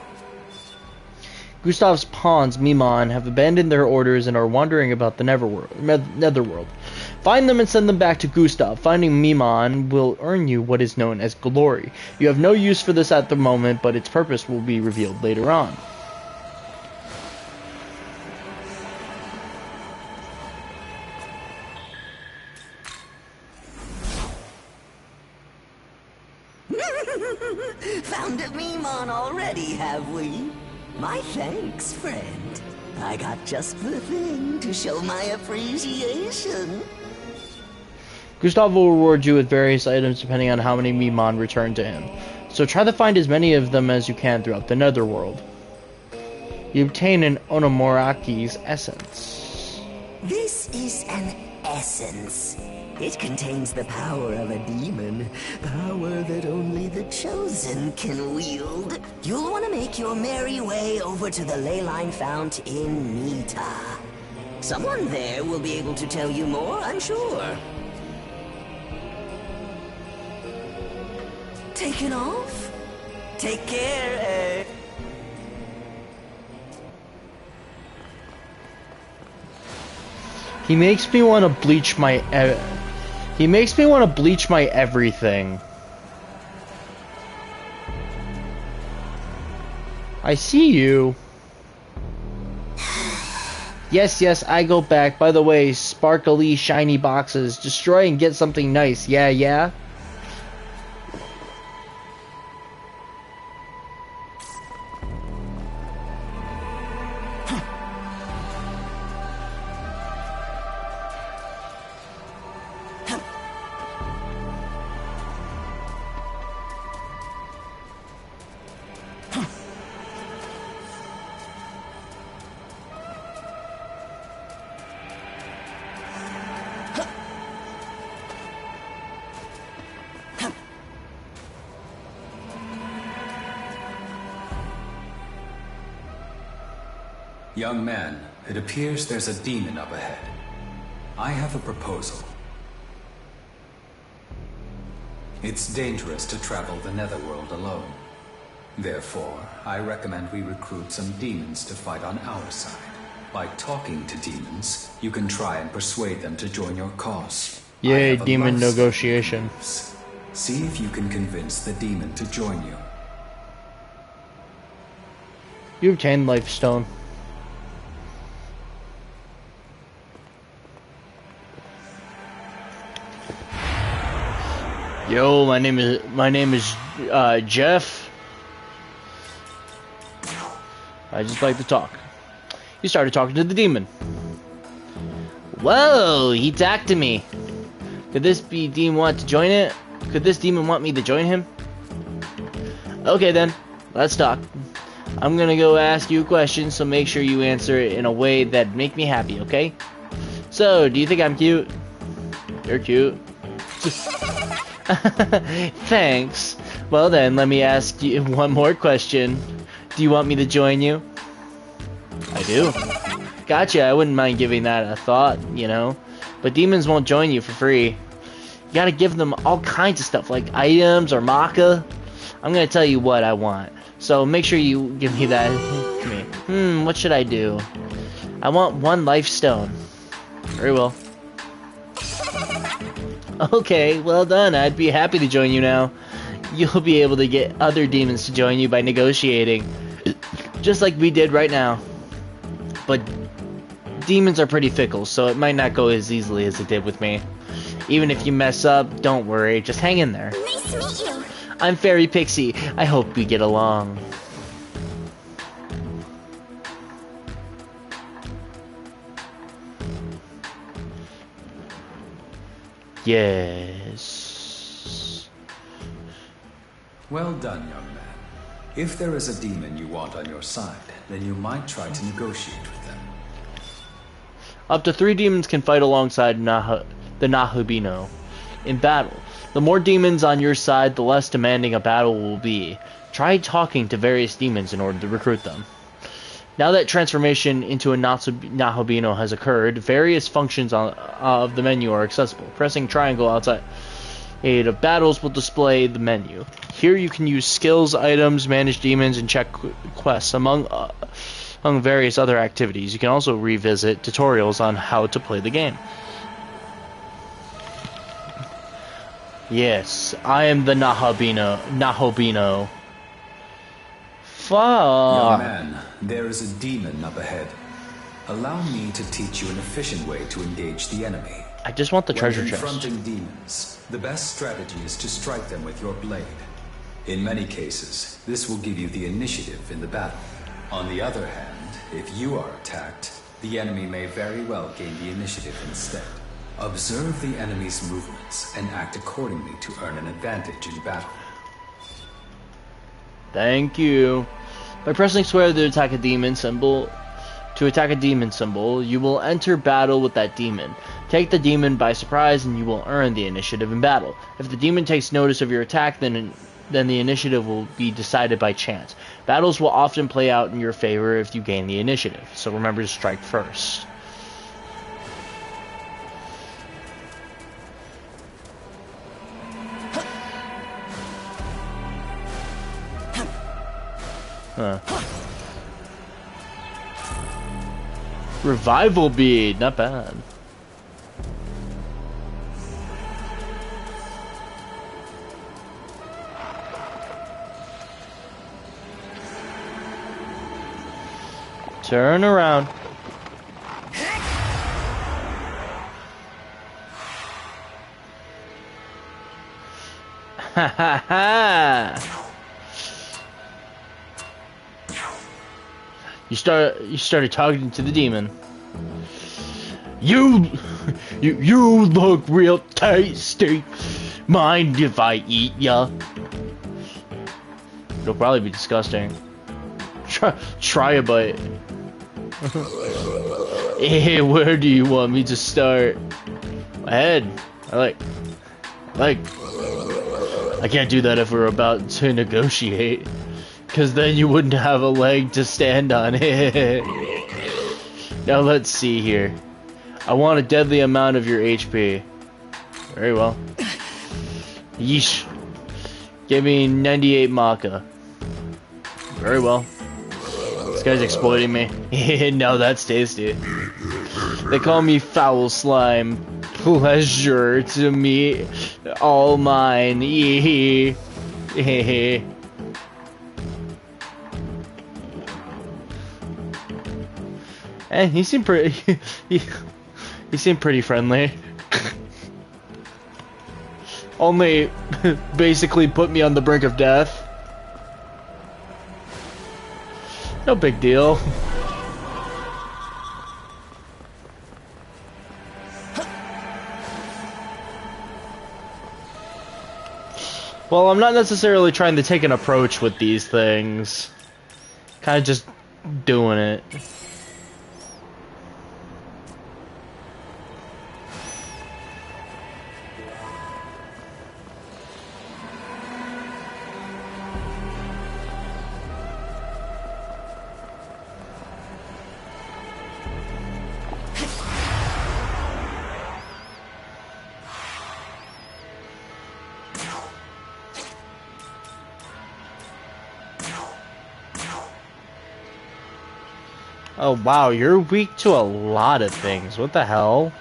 Gustav's pawns, Memon, have abandoned their orders and are wandering about the Netherworld. Find them and send them back to Gustav. Finding Memon will earn you what is known as glory. You have no use for this at the moment, but its purpose will be revealed later on. Found a Memon already, have we? My thanks, friend. I got just the thing to show my appreciation. Gustav will reward you with various items depending on how many Memon return to him. So try to find as many of them as you can throughout the Netherworld. You obtain an Onomuraki's essence. This is an essence. It contains the power of a demon, power that only the chosen can wield. You'll want to make your merry way over to the Leyline Fount in Nita. Someone there will be able to tell you more, I'm sure. Taking off? Take care, He makes me want to bleach my everything. I see you. Yes, yes, I go back. By the way, sparkly, shiny boxes. Destroy and get something nice. Yeah, yeah. Young man, it appears there's a demon up ahead. I have a proposal. It's dangerous to travel the netherworld alone. Therefore, I recommend we recruit some demons to fight on our side. By talking to demons, you can try and persuade them to join your cause. Yay, demon negotiation. See if you can convince the demon to join you. You obtained life stone. Yo, my name is Jeff. I just like to talk. He started talking to the demon. Whoa, he talked to me. Could this demon want to join it? Could this demon want me to join him? Okay then, let's talk. I'm gonna go ask you a question, so make sure you answer it in a way that make me happy, okay? So, do you think I'm cute? You're cute. Thanks. Well then, let me ask you one more question. Do you want me to join you? I do. Gotcha, I wouldn't mind giving that a thought, you know. But demons won't join you for free. You gotta give them all kinds of stuff, like items or maca. I'm gonna tell you what I want. So make sure you give me that. Come here. What should I do? I want 1 life stone. Very well. Okay, well done. I'd be happy to join you now. You'll be able to get other demons to join you by negotiating. Just like we did right now. But demons are pretty fickle, so it might not go as easily as it did with me. Even if you mess up, don't worry. Just hang in there. Nice to meet you. I'm Fairy Pixie. I hope we get along. Yes. Well done, young man. If there is a demon you want on your side, then you might try to negotiate with them. Up to 3 demons can fight alongside the Nahubino in battle. The more demons on your side, the less demanding a battle will be. Try talking to various demons in order to recruit them. Now that transformation into a Nahubino has occurred, various functions of the menu are accessible. Pressing triangle outside of battles will display the menu. Here you can use skills, items, manage demons, and check quests, among various other activities. You can also revisit tutorials on how to play the game. Yes, I am the Nahobino. Fuck. Young man, there is a demon up ahead. Allow me to teach you an efficient way to engage the enemy. I just want the treasure chest. When confronting demons, the best strategy is to strike them with your blade. In many cases, this will give you the initiative in the battle. On the other hand, if you are attacked, the enemy may very well gain the initiative instead. Observe the enemy's movements and act accordingly to earn an advantage in battle. Thank you. By pressing square to attack a demon symbol, you will enter battle with that demon. Take the demon by surprise and you will earn the initiative in battle. If the demon takes notice of your attack, then the initiative will be decided by chance. Battles will often play out in your favor if you gain the initiative, so remember to strike first. Huh. Revival bead, not bad. Turn around. Ha ha ha! You started talking to the demon. You look real tasty. Mind if I eat ya? It'll probably be disgusting. Try a bite. Hey, where do you want me to start? My head. I can't do that if we're about to negotiate, cause then you wouldn't have a leg to stand on. Now let's see here. I want a deadly amount of your HP. Very well. Yeesh. Give me 98 Maka. Very well. This guy's exploiting me. No, that's tasty. They call me foul slime. Pleasure to me, all mine. And he seemed pretty. He seemed pretty friendly. Only basically put me on the brink of death. No big deal. Well, I'm not necessarily trying to take an approach with these things. Kind of just doing it. Oh wow, you're weak to a lot of things. What the hell?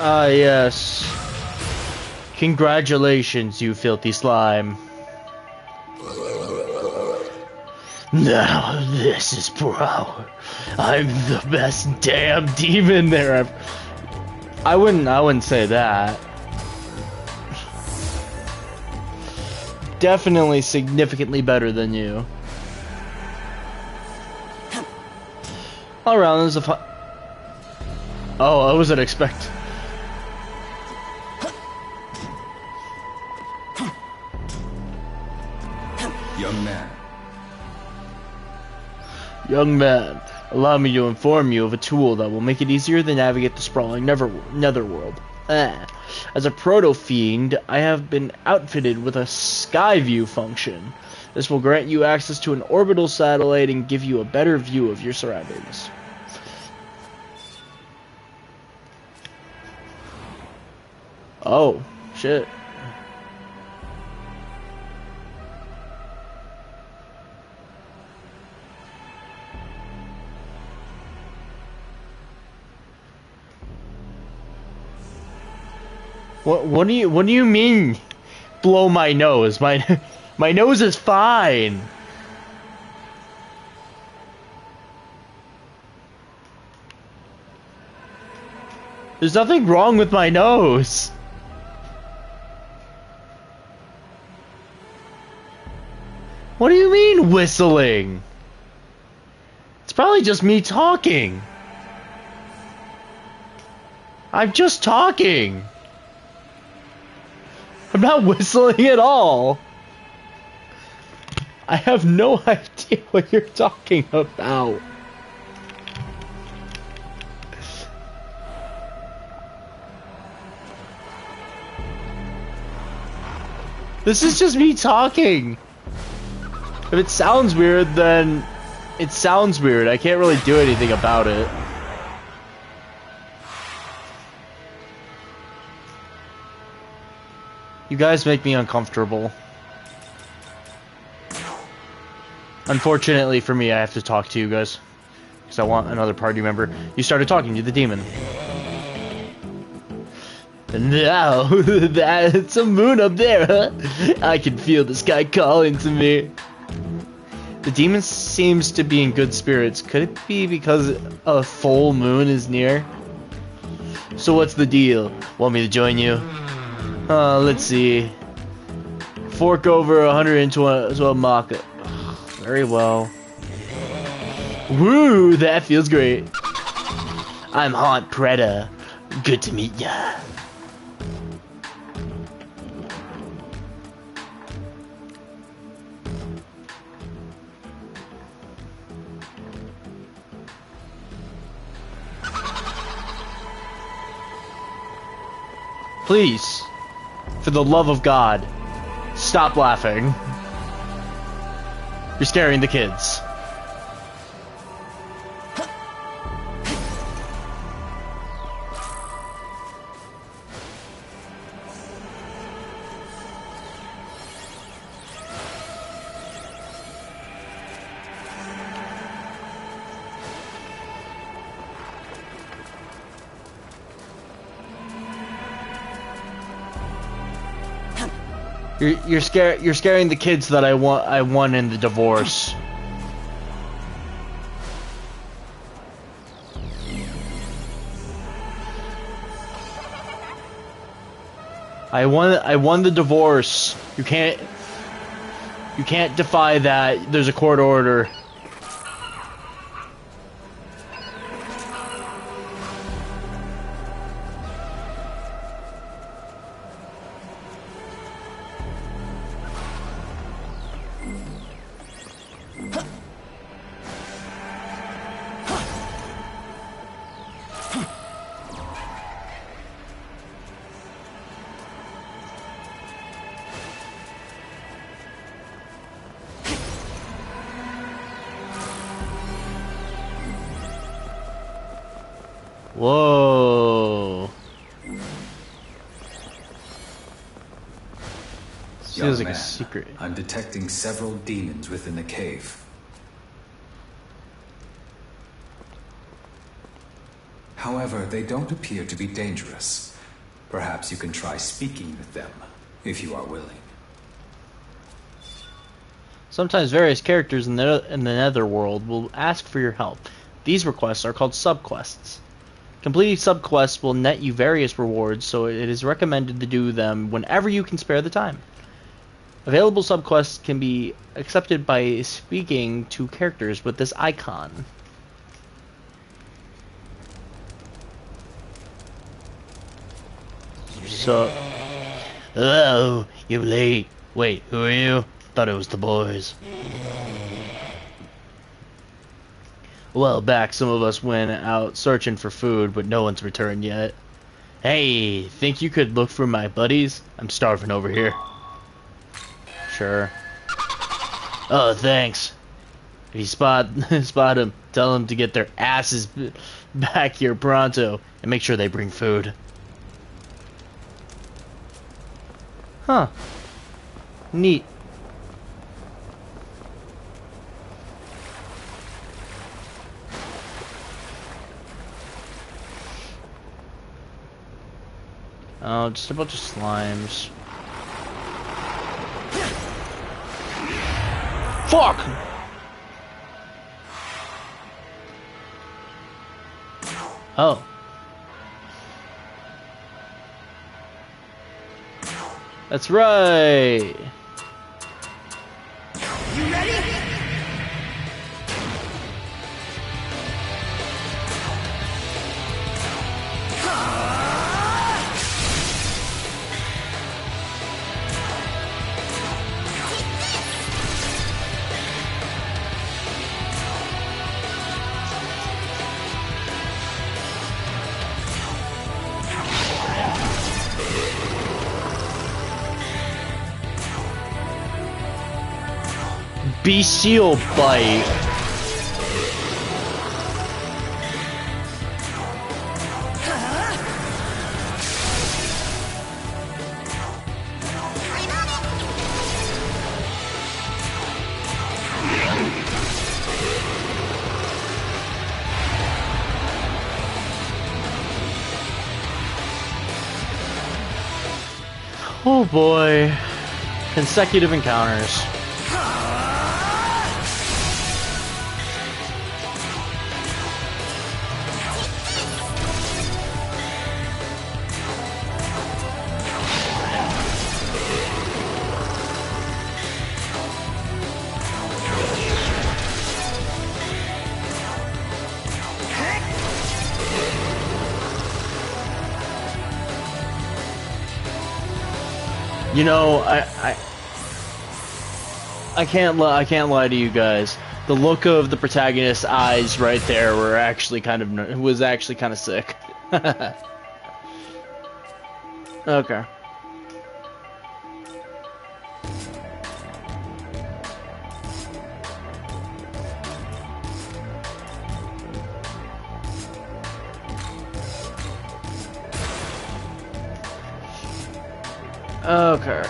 Ah, yes. Congratulations, you filthy slime. Now this is pro. I'm the best damn demon there ever. I wouldn't say that. Definitely significantly better than you. All around, there's a Oh, I wasn't expecting. Young man, allow me to inform you of a tool that will make it easier to navigate the sprawling netherworld. As a proto-fiend, I have been outfitted with a sky view function. This will grant you access to an orbital satellite and give you a better view of your surroundings. Oh, shit. What do you mean blow my nose? My nose is fine. There's nothing wrong with my nose. What do you mean whistling? It's probably just me talking. I'm just talking. I'm not whistling at all. I have no idea what you're talking about. This is just me talking. If it sounds weird, then it sounds weird. I can't really do anything about it. You guys make me uncomfortable. Unfortunately for me, I have to talk to you guys. Because I want another party member. You started talking to the demon. Now, that's a moon up there, huh? I can feel the sky calling to me. The demon seems to be in good spirits. Could it be because a full moon is near? So what's the deal? Want me to join you? Let's see. Fork over 112 Maka. Very well. Woo, that feels great. I'm Haunt Preda. Good to meet ya. Please, for the love of God, stop laughing. You're scaring the kids. You're scaring the kids that I won in the divorce. I won the divorce. You can't defy that. There's a court order. Whoa. Feels like a secret. I'm detecting several demons within the cave. However, they don't appear to be dangerous. Perhaps you can try speaking with them, if you are willing. Sometimes various characters in the netherworld will ask for your help. These requests are called subquests. Completing subquests will net you various rewards, so it is recommended to do them whenever you can spare the time. Available subquests can be accepted by speaking to characters with this icon. So, hello, you're late. Wait, who are you? Thought it was the boys. A while back, some of us went out searching for food, but no one's returned yet. Hey, think you could look for my buddies? I'm starving over here. Sure. Oh, thanks. If you spot them, tell them to get their asses back here pronto, and make sure they bring food. Huh. Neat. Oh, just a bunch of slimes. Fuck! Oh. That's right! You ready? bestial bite. Oh boy. Consecutive encounters. You know, I can't lie to you guys. The look of the protagonist's eyes right there were actually kind of sick. Okay. Okay.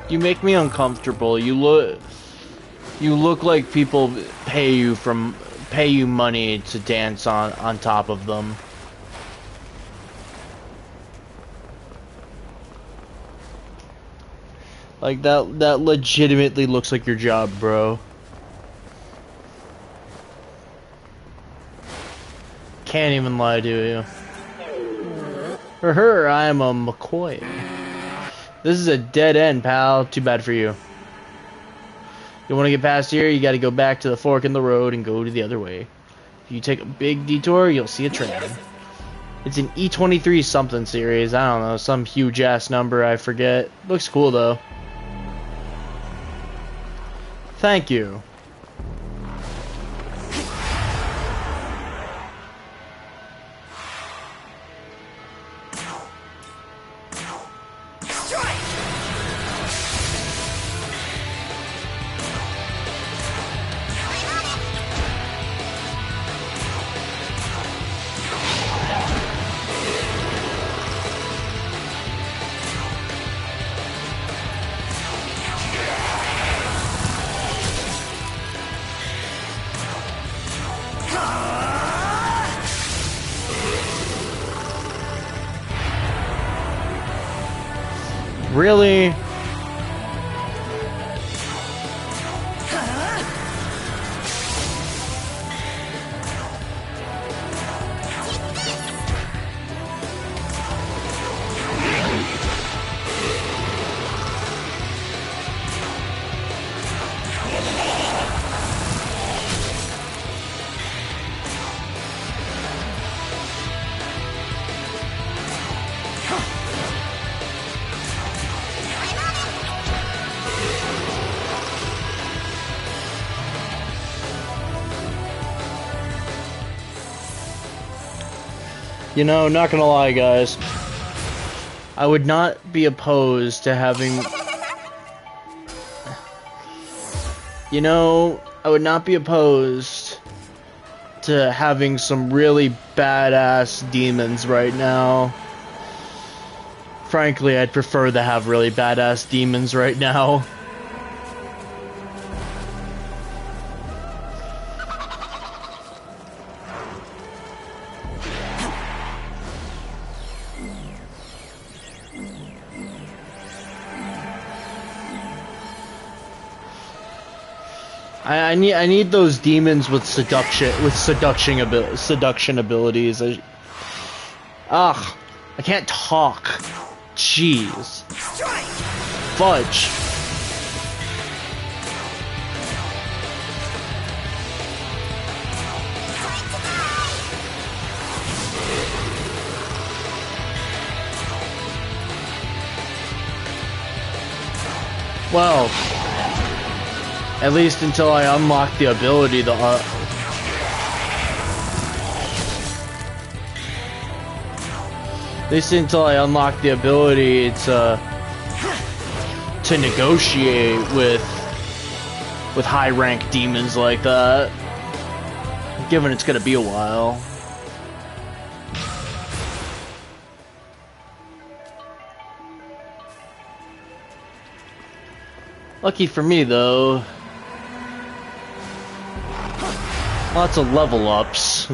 You make me uncomfortable. You look like people pay you money to dance on top of them. Like that legitimately looks like your job, bro. Can't even lie to you. For her, I am a McCoy. This is a dead end, pal. Too bad for you. You want to get past here, you gotta go back to the fork in the road and go to the other way. If you take a big detour, you'll see a train. It's an E23 something series. I don't know, some huge ass number, I forget. Looks cool though. Thank you. Really? You know, not gonna lie, guys. I would not be opposed to having... You know, I would not be opposed to having some really badass demons right now. Frankly, I'd prefer to have really badass demons right now. I need those demons with seduction abilities. I can't talk. Jeez. Fudge. Well, at least until I unlock the ability to at least until I unlock the ability to negotiate with high rank demons like that. Given it's gonna be a while. Lucky for me though. Lots of level ups.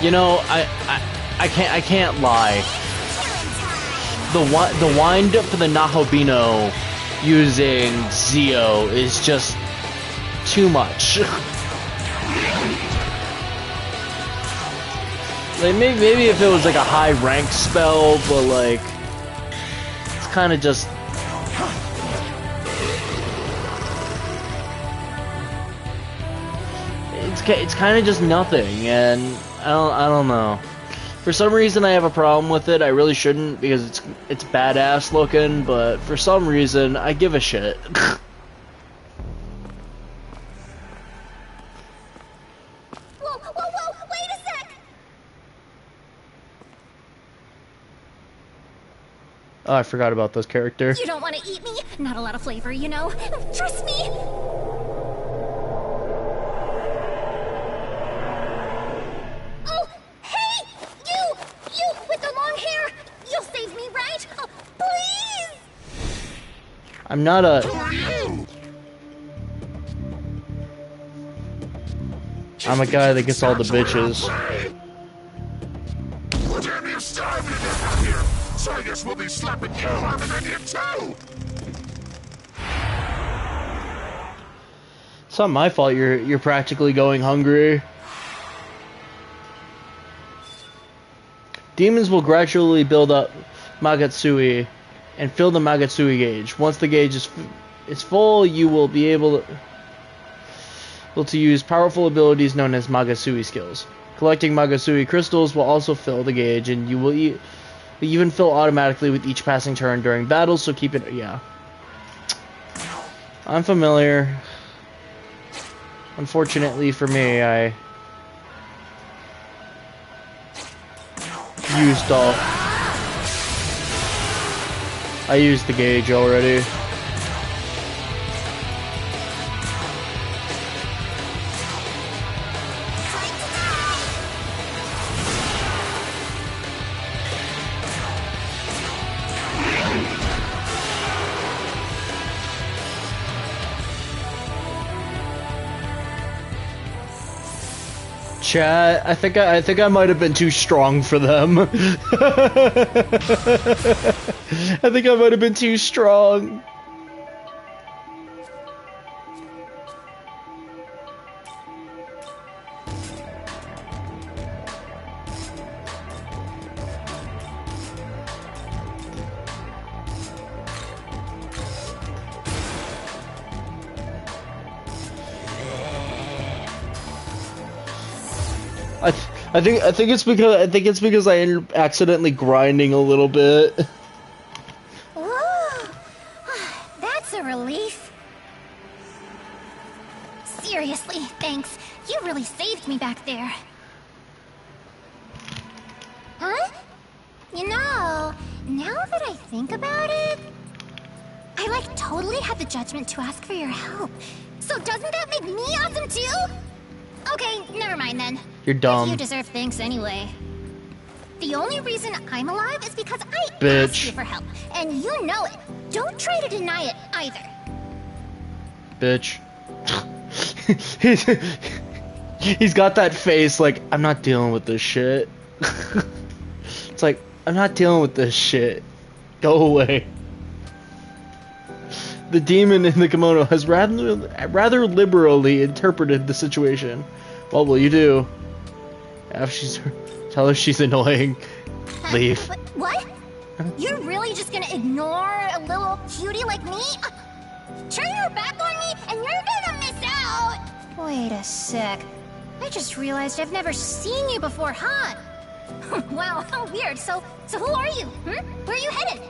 You know, I can't lie. The wind up for the Nahobino using Zio is just too much. Like maybe if it was like a high rank spell, but like it's kind of just it's kind of just nothing, and I don't know. For some reason I have a problem with it. I really shouldn't because it's badass looking, but for some reason I give a shit. Oh, I forgot about this character. You don't want to eat me? Not a lot of flavor, you know? Trust me! Oh, hey! You with the long hair! You'll save me, right? Oh, please! I'm not a... I'm a guy that gets all the bitches. What damn you starving to death out here? So I guess we'll be slapping you on the menu too! It's not my fault you're practically going hungry. Demons will gradually build up Magatsui and fill the Magatsui gauge. Once the gauge is full, you will be able to use powerful abilities known as Magatsui skills. Collecting Magatsui crystals will also fill the gauge, and you will even fill automatically with each passing turn during battles, so keep it... yeah. I'm familiar. Unfortunately for me, I used the gauge already. Chat, I think I might have been too strong for them. I think I might have been too strong. I think it's because I ended up accidentally grinding a little bit. Whoa, that's a relief. Seriously, thanks. You really saved me back there. Huh? You know, now that I think about it, I like totally had the judgment to ask for your help. So doesn't that make me awesome too? Okay, never mind then. You're dumb. You deserve thanks anyway. The only reason I'm alive is because I asked you for help, and you know it. Don't try to deny it either. Bitch. He's got that face like, I'm not dealing with this shit. It's like, I'm not dealing with this shit. Go away. The demon in the kimono has rather liberally interpreted the situation. What will you do? Tell her she's annoying. Leave. What? You're really just gonna ignore a little cutie like me? Turn your back on me and you're gonna miss out! Wait a sec. I just realized I've never seen you before, huh? Wow, how weird. So who are you? Where are you headed?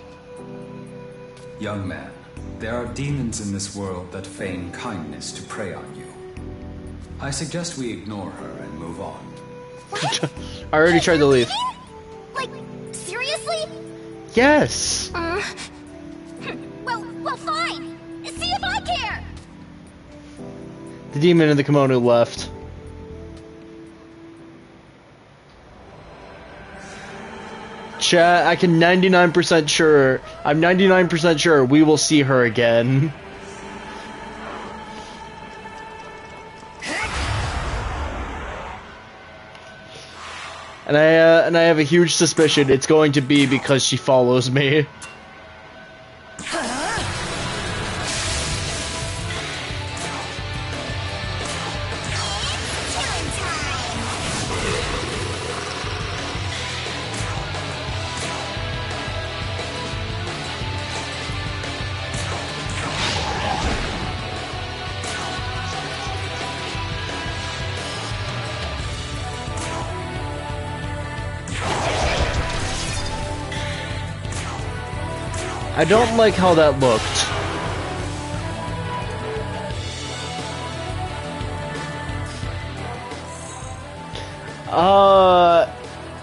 Young man, there are demons in this world that feign kindness to prey on you. I suggest we ignore her and move on. I already tried to leave. Like, seriously? Yes. Well, fine. See if I care. The demon in the kimono left. Chat, I can 99% sure. I'm 99% sure we will see her again. And I have a huge suspicion it's going to be because she follows me. I don't like how that looked.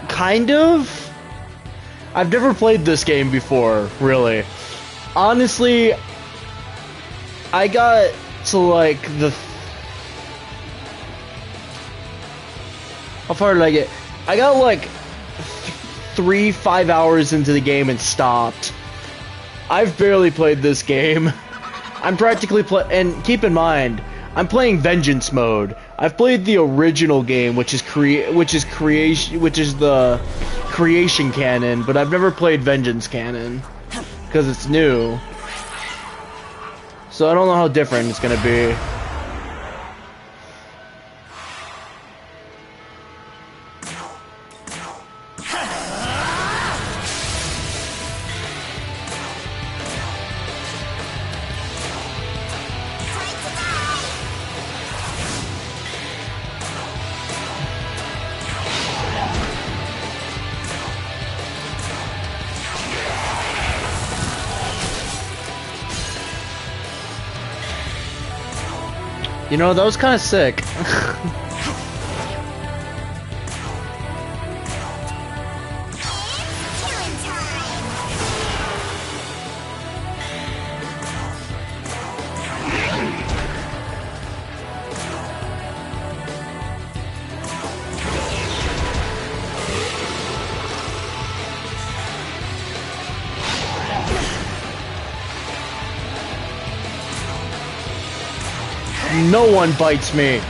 Kind of? I've never played this game before, really. Honestly, I got to like the... How far did I get? I got like 3-5 hours into the game and stopped. I've barely played this game. I'm practically and keep in mind, I'm playing Vengeance mode. I've played the original game, which is the creation canon, but I've never played Vengeance canon because it's new. So I don't know how different it's gonna be. You know, that was kind of sick. No one bites me.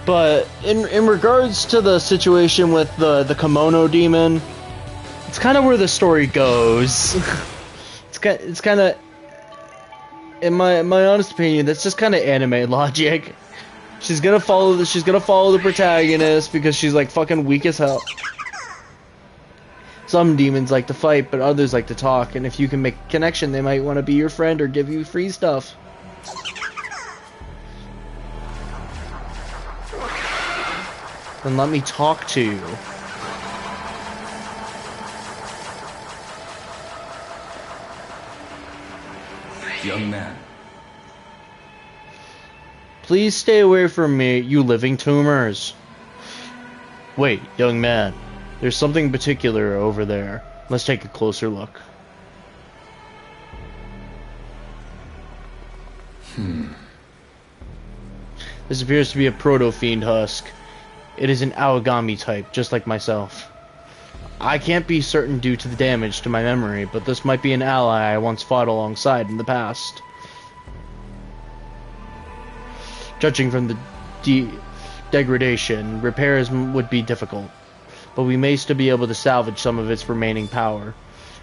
But in regards to the situation with the kimono demon, it's kind of where the story goes. it's kind of, in my honest opinion, that's just kind of anime logic. She's gonna follow the protagonist because she's like fucking weak as hell. Some demons like to fight, but others like to talk, and if you can make a connection, they might want to be your friend or give you free stuff. Then let me talk to you. Young man. Please stay away from me, you living tumors. Wait, young man. There's something particular over there. Let's take a closer look. This appears to be a proto-fiend husk. It is an Aogami type, just like myself. I can't be certain due to the damage to my memory, but this might be an ally I once fought alongside in the past. Judging from the degradation, repairs would be difficult, but we may still be able to salvage some of its remaining power.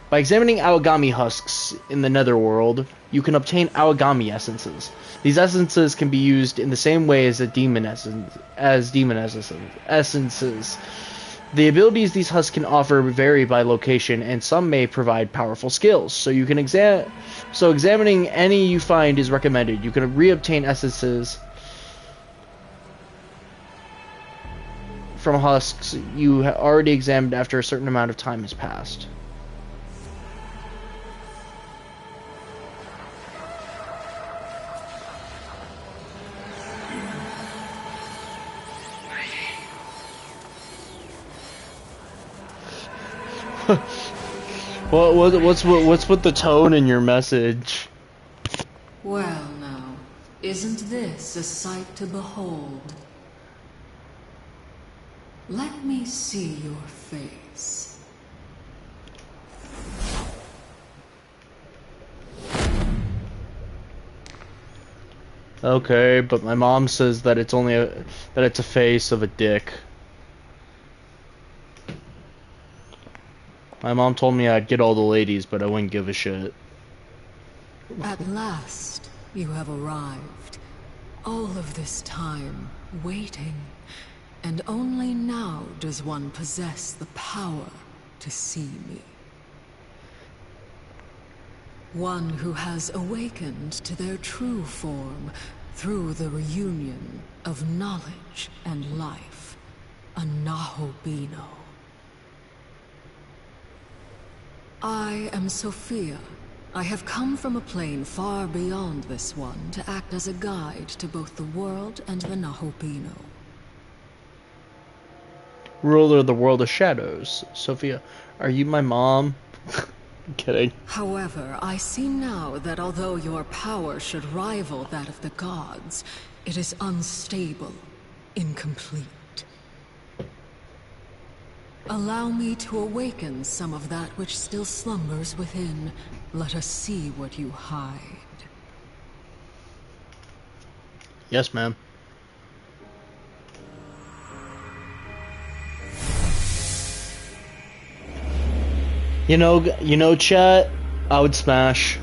By examining Aogami husks in the netherworld, you can obtain Aogami essences. These essences can be used in the same way as essences. The abilities these husks can offer vary by location, and some may provide powerful skills. So you can examining any you find is recommended. You can reobtain essences from husks you already examined after a certain amount of time has passed. What's with the tone in your message? Well now, isn't this a sight to behold? Let me see your face. Okay, but my mom says that it's only that it's a face of a dick. My mom told me I'd get all the ladies, but I wouldn't give a shit. At last, you have arrived. All of this time, waiting. And only now does one possess the power to see me. One who has awakened to their true form through the reunion of knowledge and life. A Nahobino. I am Sophia. I have come from a plane far beyond this one to act as a guide to both the world and the Nahobino. Ruler of the world of shadows. Sophia, are you my mom? I'm kidding. However, I see now that although your power should rival that of the gods, it is unstable, incomplete. Allow me to awaken some of that which still slumbers within. Let us see what you hide. Yes, ma'am. You know, chat, I would smash.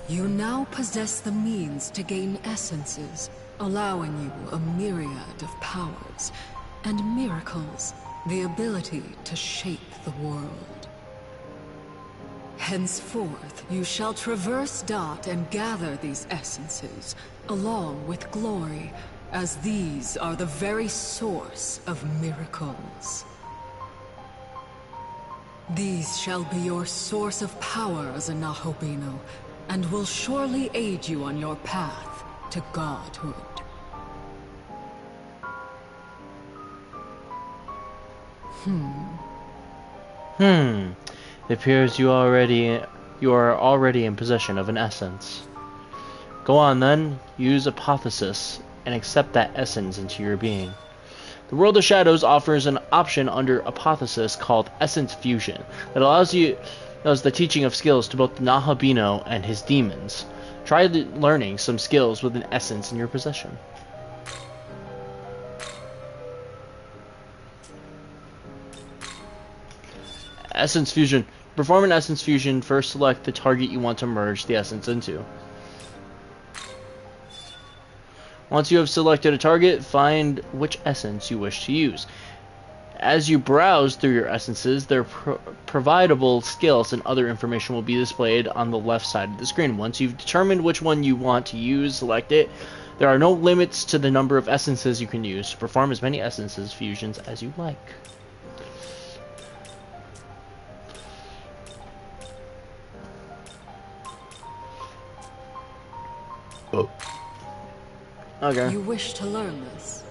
You now possess the means to gain essences, allowing you a myriad of powers and miracles, the ability to shape the world. Henceforth, you shall traverse Dot and gather these essences, along with glory, as these are the very source of miracles. These shall be your source of power as a Nahobino, and will surely aid you on your path to godhood. It appears you are already in possession of an essence. Go on then, use Apotheosis, and accept that essence into your being. The World of Shadows offers an option under Apotheosis called Essence Fusion that allows the teaching of skills to both Nahobino and his demons. Try learning some skills with an essence in your possession. Essence Fusion. Perform an Essence Fusion. First select the target you want to merge the essence into. Once you have selected a target, find which essence you wish to use. As you browse through your essences, their providable skills and other information will be displayed on the left side of the screen. Once you've determined which one you want to use, select it. There are no limits to the number of essences you can use. Perform as many essences fusions as you like. Oh. Okay. You wish to learn this?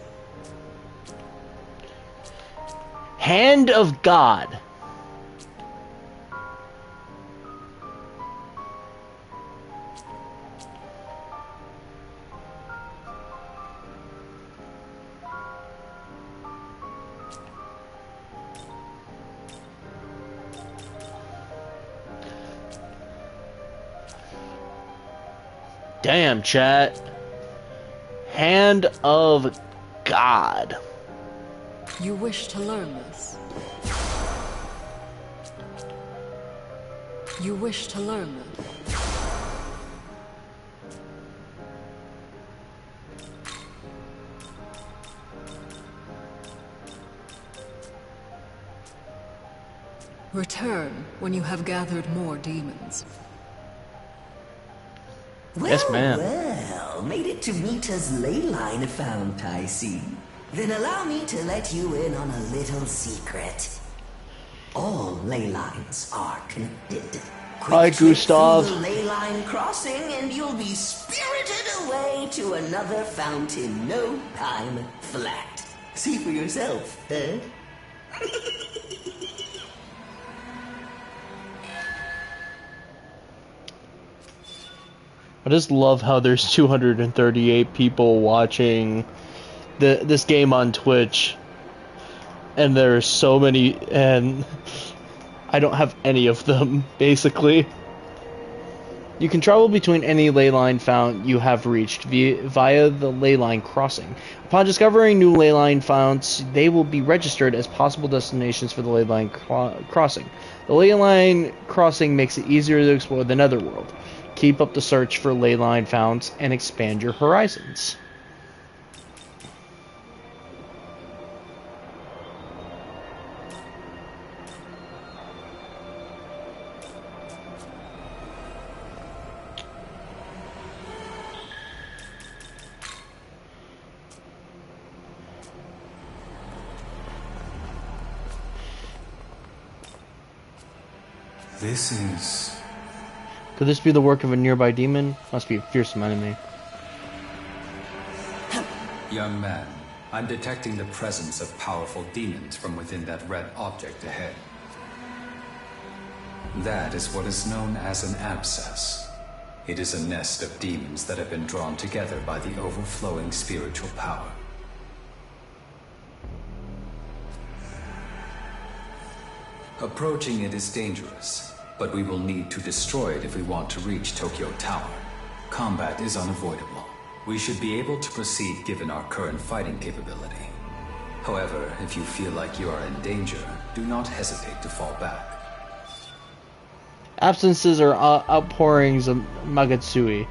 Hand of God. Damn, chat. Hand of God. You wish to learn this? You wish to learn this? Return when you have gathered more demons. Yes, ma'am. Well, made it to Mita's ley line fount, I see. Then allow me to let you in on a little secret. All ley lines are connected. Hi, Gustav. Through the ley line crossing, and you'll be spirited away to another fount in no time flat. See for yourself, eh? I just love how there's 238 people watching this game on Twitch, and there's so many, and I don't have any of them, basically. You can travel between any ley line fount you have reached via the ley line crossing. Upon discovering new ley line founts, they will be registered as possible destinations for the ley line crossing. The ley line crossing makes it easier to explore the netherworld. Keep up the search for ley line founts and expand your horizons. This is... Could this be the work of a nearby demon? Must be a fearsome enemy. Young man, I'm detecting the presence of powerful demons from within that red object ahead. That is what is known as an abscess. It is a nest of demons that have been drawn together by the overflowing spiritual power. Approaching it is dangerous, but we will need to destroy it if we want to reach Tokyo Tower. Combat is unavoidable. We should be able to proceed given our current fighting capability. However, if you feel like you are in danger, do not hesitate to fall back. Absences are outpourings of Magatsui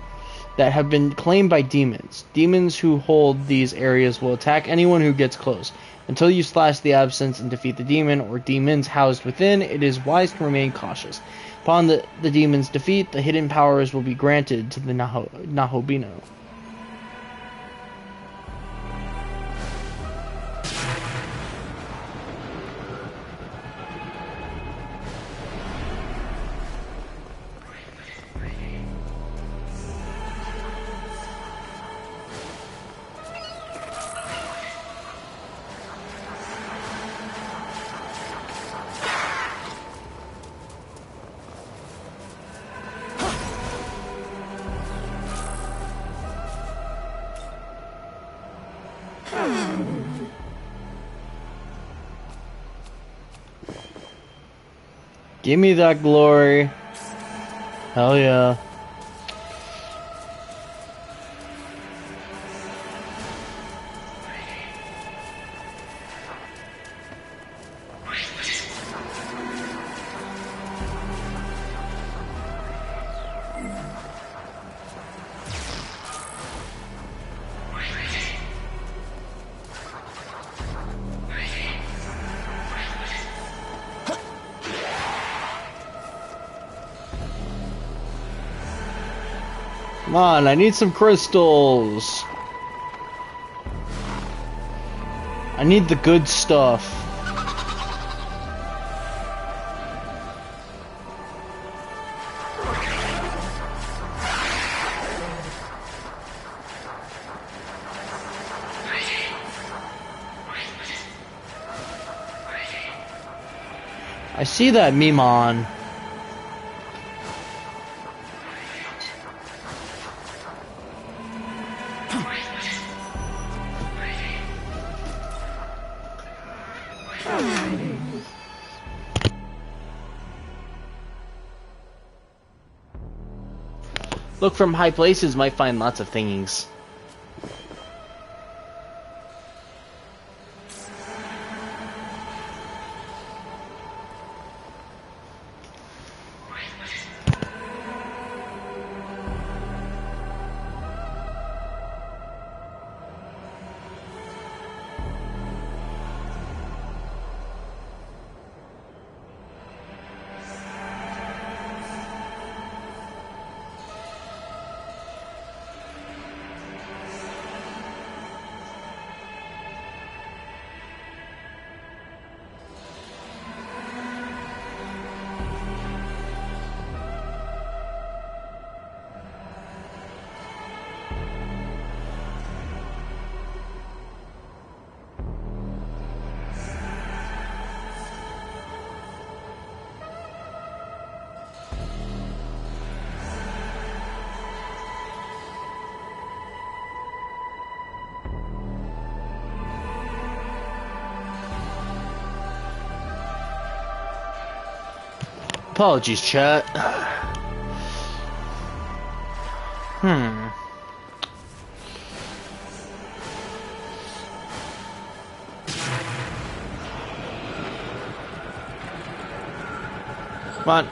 that have been claimed by demons. Demons who hold these areas will attack anyone who gets close. Until you slash the absence and defeat the demon or demons housed within, it is wise to remain cautious. Upon the demon's defeat, the hidden powers will be granted to the Nahobino. Give me that glory. Hell yeah. Come on, I need some crystals. I need the good stuff. I see that Mimon. Look from high places, might find lots of things. Apologies, chat. Come on.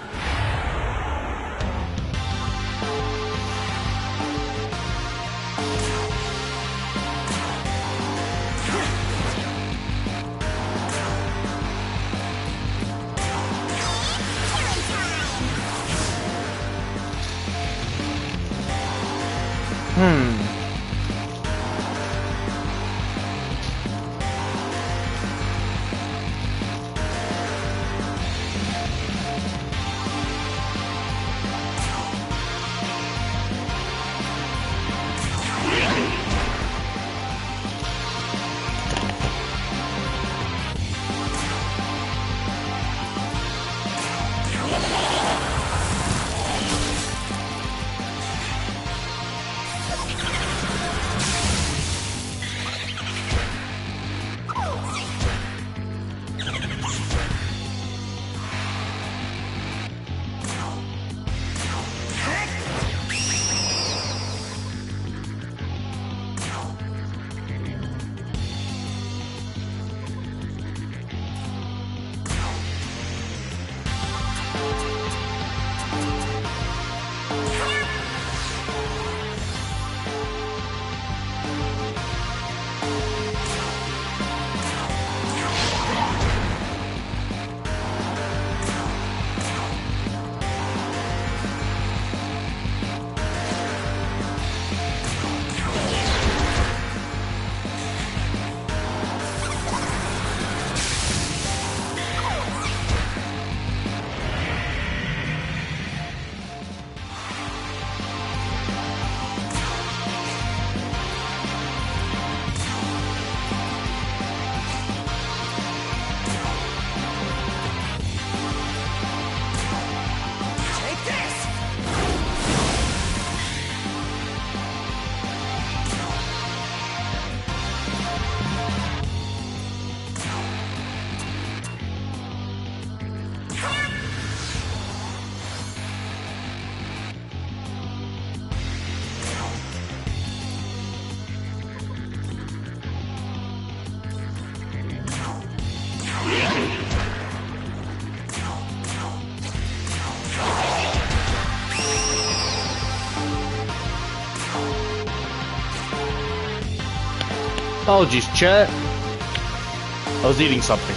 Apologies, chat. I was eating something.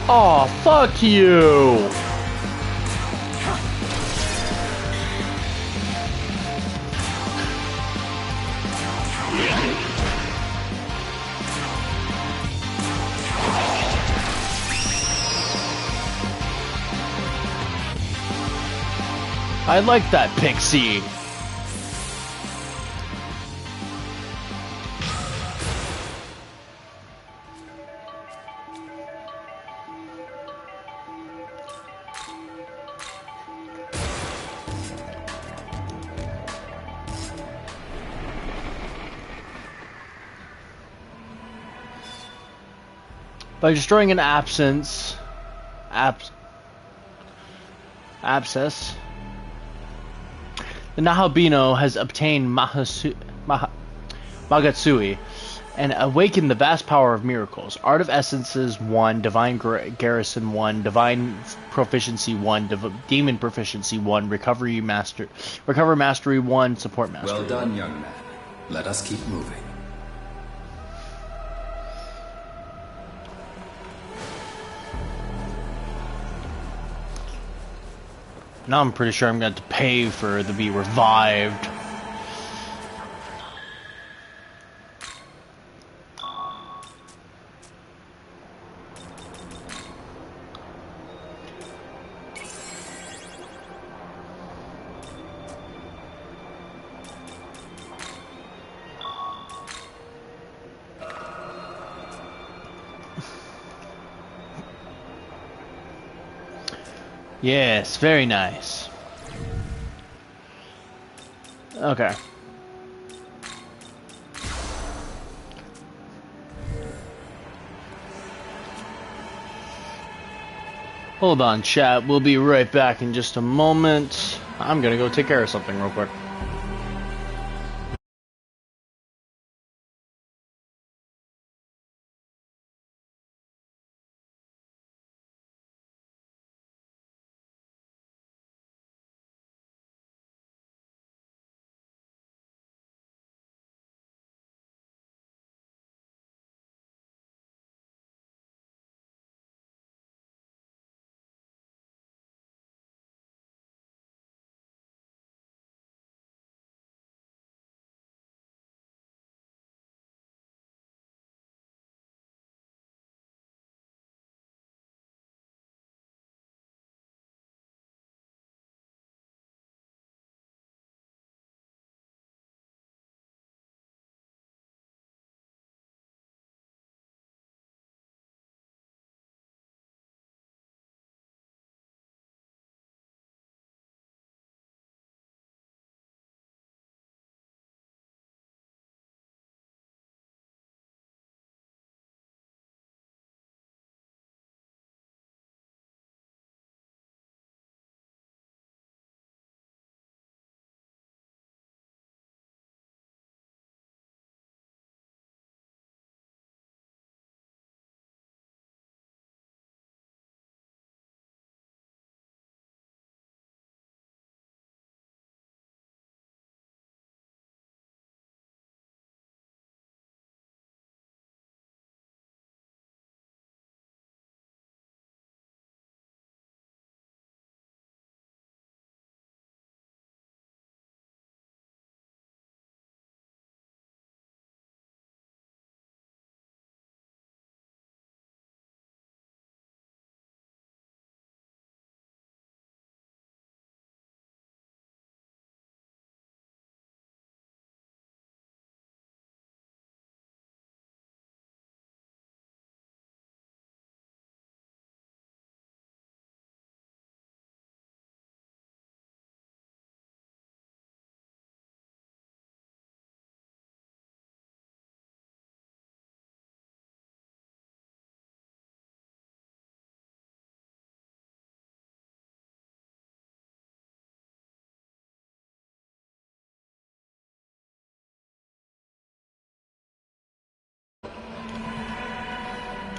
Oh, fuck you! I like that pixie. By destroying an abscess, the Nahabino has obtained Magatsui and awakened the vast power of miracles. Art of Essences 1, Divine Garrison 1, Divine Proficiency 1, Demon Proficiency 1, Recover Mastery 1, Support Mastery 1. Well done, young man. Let us keep moving. Now I'm pretty sure I'm going to have to pay for the be revived. Yes, very nice. Okay. Hold on, chat. We'll be right back in just a moment. I'm gonna go take care of something real quick.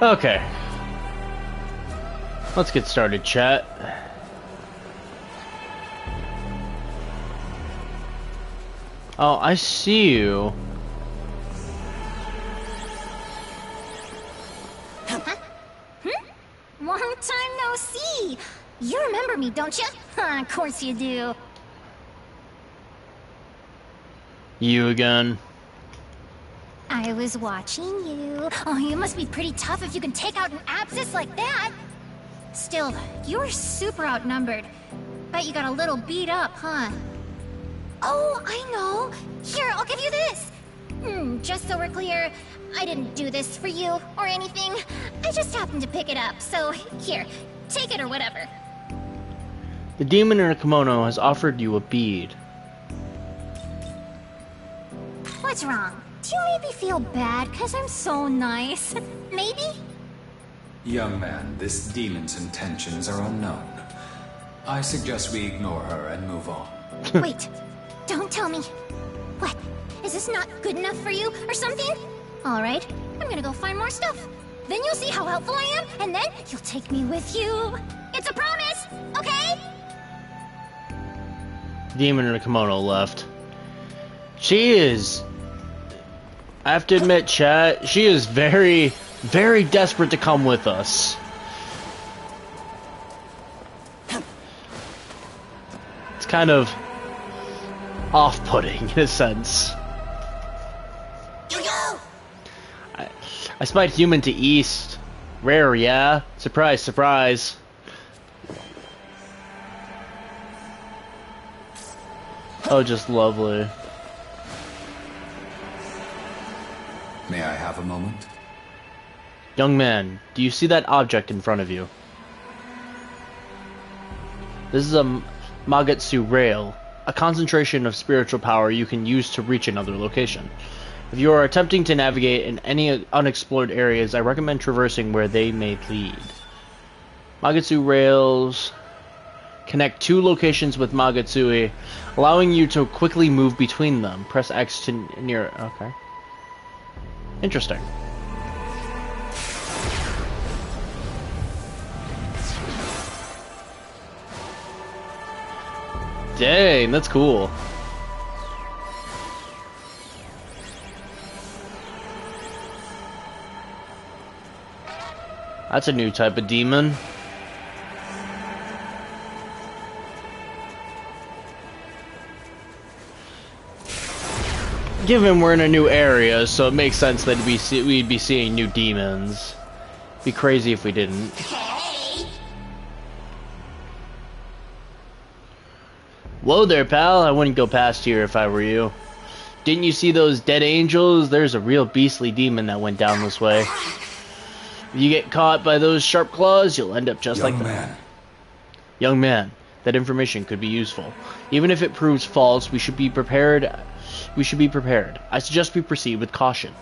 Okay. Let's get started, chat. Oh, I see you. Long time no see! You remember me, don't you? Of course you do. You again. I was watching you. Oh, you must be pretty tough if you can take out an abscess like that. Still, you're super outnumbered. Bet you got a little beat up, huh? Oh, I know. Here, I'll give you this. Just so we're clear, I didn't do this for you or anything. I just happened to pick it up, so here, take it or whatever. The demon in a kimono has offered you a bead. What's wrong? Do you maybe feel bad because I'm so nice? Maybe? Young man, this demon's intentions are unknown. I suggest we ignore her and move on. Wait, don't tell me. What? Is this not good enough for you or something? Alright, I'm gonna go find more stuff. Then you'll see how helpful I am, and then you'll take me with you. It's a promise, okay? Demon in a kimono left. She is... I have to admit, chat, she is very, very desperate to come with us. It's kind of off-putting in a sense. I spied human to east. Rare, yeah? Surprise, surprise. Oh, just lovely. May I have a moment? Young man, do you see that object in front of you? This is a Magetsu rail, a concentration of spiritual power you can use to reach another location. If you are attempting to navigate in any unexplored areas, I recommend traversing where they may lead. Magetsu rails connect two locations with Magetsui, allowing you to quickly move between them. Press X to near... Okay. Interesting. Dang, that's cool. That's a new type of demon. Given we're in a new area, so it makes sense that we'd be seeing new demons. Be crazy if we didn't. Whoa there, pal. I wouldn't go past here if I were you. Didn't you see those dead angels? There's a real beastly demon that went down this way. If you get caught by those sharp claws, you'll end up just like that. Young man, that information could be useful. Even if it proves false, we should be prepared. I suggest we proceed with caution.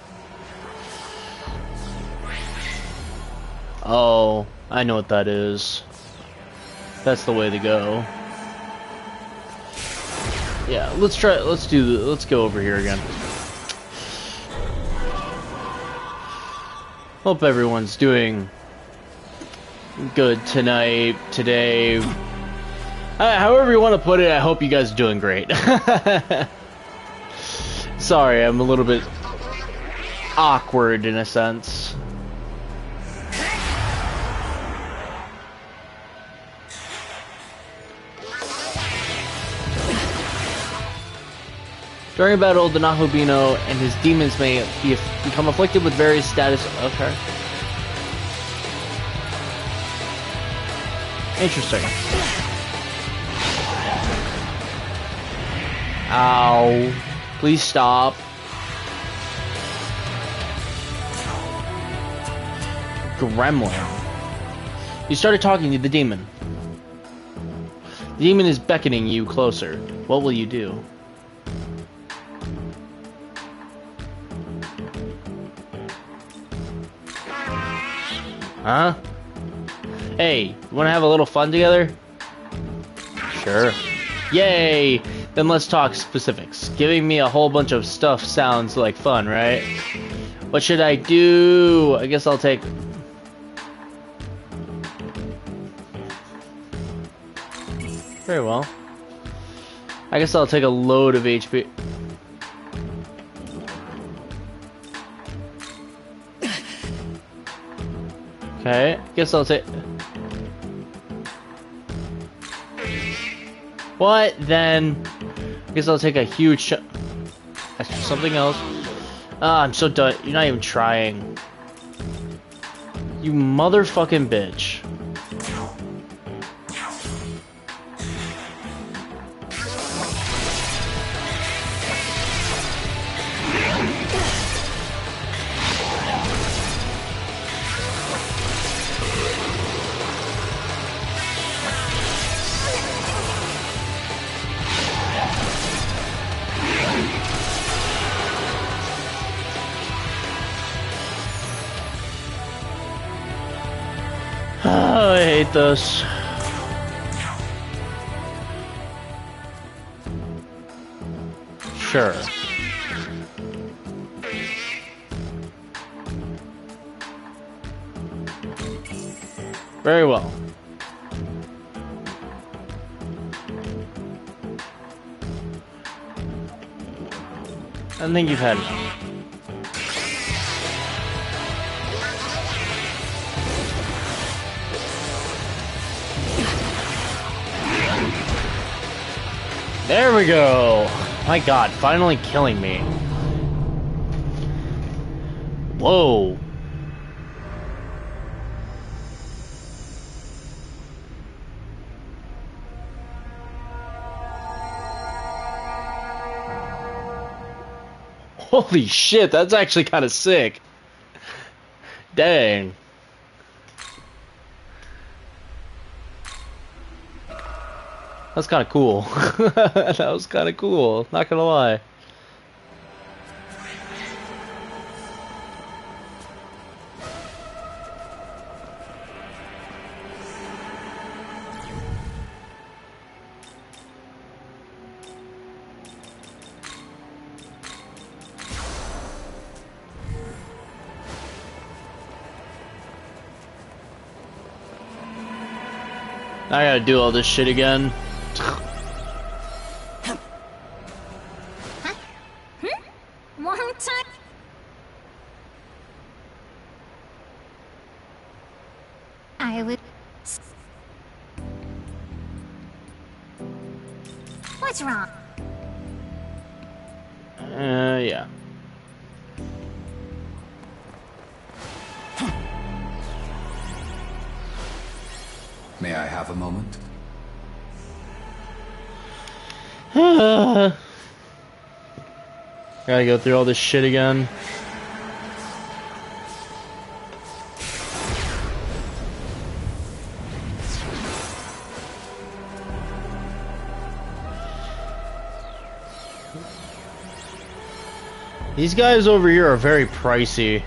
Oh, I know what that is. That's the way to go. Yeah, let's go over here again. Hope everyone's doing good tonight, today. However you want to put it, I hope you guys are doing great. Sorry, I'm a little bit awkward in a sense. During a battle, the Nahobino and his demons may become afflicted with various status. Okay. Interesting. Ow. Please stop. Gremlin. You started talking to the demon. The demon is beckoning you closer. What will you do? Huh? Hey, you wanna have a little fun together? Sure. Yay! Then let's talk specifics. Giving me a whole bunch of stuff sounds like fun, right? What should I do? I guess I'll take... Very well. I guess I'll take a load of HP. Okay, guess I'll take... What then? Guess I'll take a huge something else. Ah, I'm so done. You're not even trying. You motherfucking bitch. I hate this. Sure. Very well. I think you've had enough. There we go! My god, finally killing me. Whoa. Holy shit, that's actually kind of sick. Dang. That's kind of cool. That was kind of cool. Not gonna lie. I gotta do all this shit again. One time. I would. What's wrong? Yeah. May I have a moment? Gotta go through all this shit again. These guys over here are very pricey.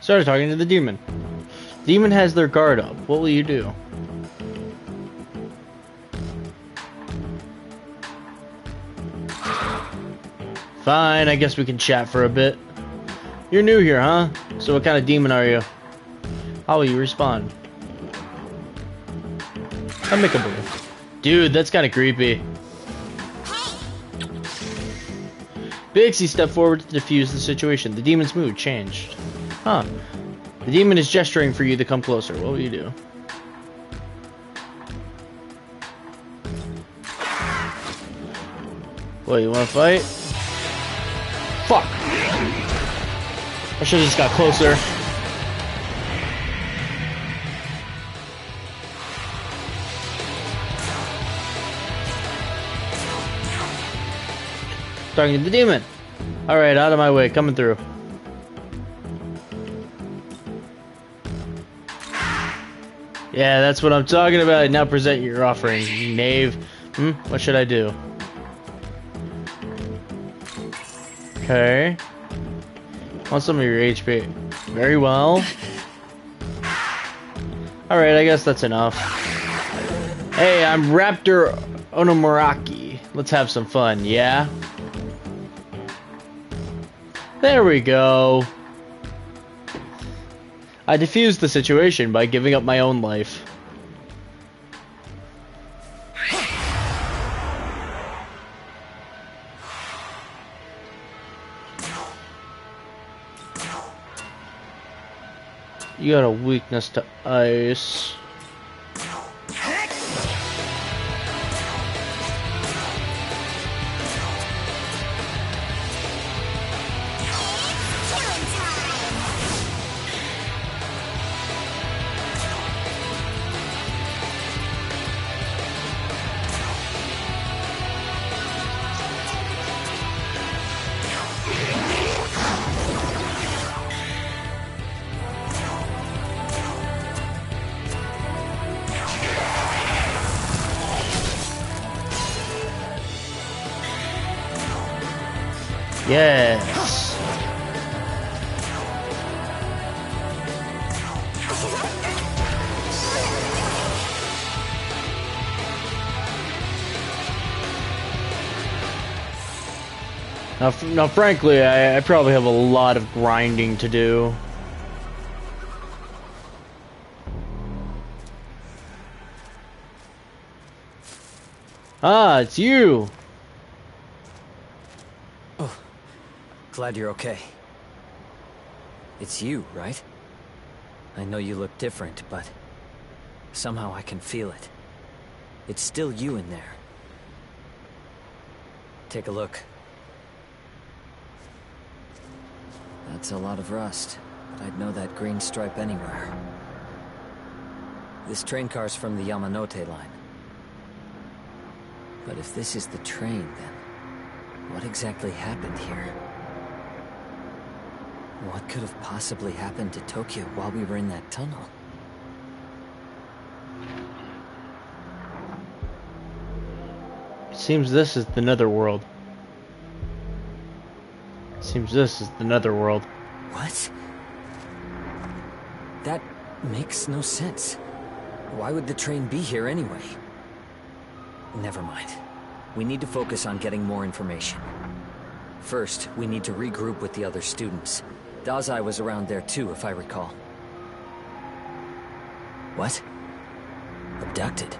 Started talking to the demon. Demon has their guard up. What will you do? Fine, I guess we can chat for a bit. You're new here, huh? So what kind of demon are you? How will you respond? Amicable. Dude, that's kind of creepy. Bixie stepped forward to defuse the situation. The demon's mood changed. Huh. The demon is gesturing for you to come closer. What will you do? What, you wanna fight? Fuck! I should've just got closer. Talking to the demon. Alright, out of my way, coming through. Yeah, that's what I'm talking about. Now present your offering, knave. What should I do? Okay. Want some of your HP. Very well. Alright, I guess that's enough. Hey, I'm Raptor Onomoraki. Let's have some fun, yeah? There we go. I defused the situation by giving up my own life. You got a weakness to ice. Yes. Now, frankly, I probably have a lot of grinding to do. Ah, it's you. Glad you're okay. It's you, right? I know you look different, but somehow I can feel it. It's still you in there. Take a look. That's a lot of rust, but I'd know that green stripe anywhere. This train car's from the Yamanote line. But if this is the train, then what exactly happened here? What could have possibly happened to Tokyo while we were in that tunnel? Seems this is the netherworld. Seems this is the netherworld. What? That makes no sense. Why would the train be here anyway? Never mind. We need to focus on getting more information. First, we need to regroup with the other students. Dazai was around there too, if I recall. What? Abducted?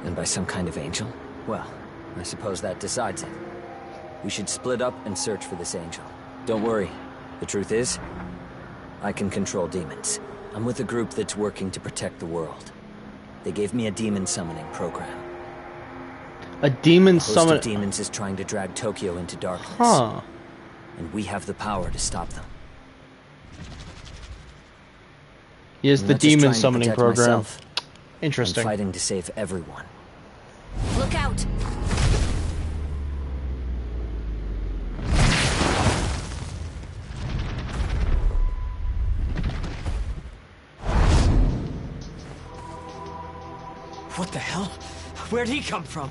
And by some kind of angel? Well, I suppose that decides it. We should split up and search for this angel. Don't worry. The truth is, I can control demons. I'm with a group that's working to protect the world. They gave me a demon summoning program. A demon summon... summon... of demons is trying to drag Tokyo into darkness. Huh. And we have the power to stop them. He is I'm the not just demon trying to summoning protect program. myself. Interesting. I'm fighting to save everyone. Look out! What the hell? Where'd he come from?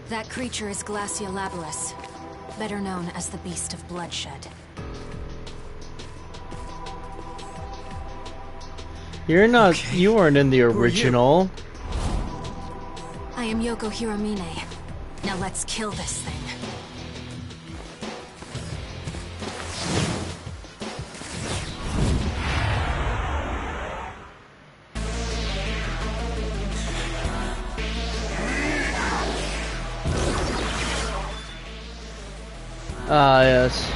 That creature is Glacia labiris, better known as the Beast of Bloodshed. You're not... You weren't in the original. I am Yoko Hiramine. Now let's kill this thing. Ah, yes.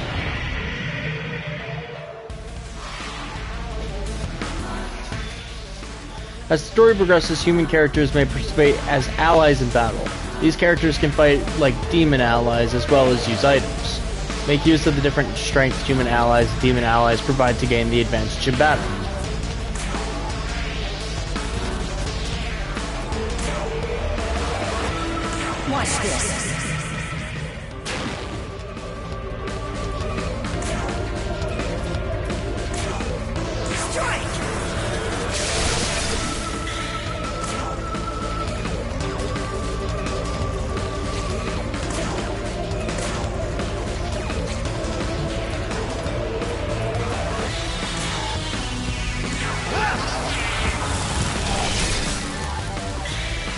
As the story progresses, human characters may participate as allies in battle. These characters can fight like demon allies as well as use items. Make use of the different strengths human allies and demon allies provide to gain the advantage in battle. Watch this.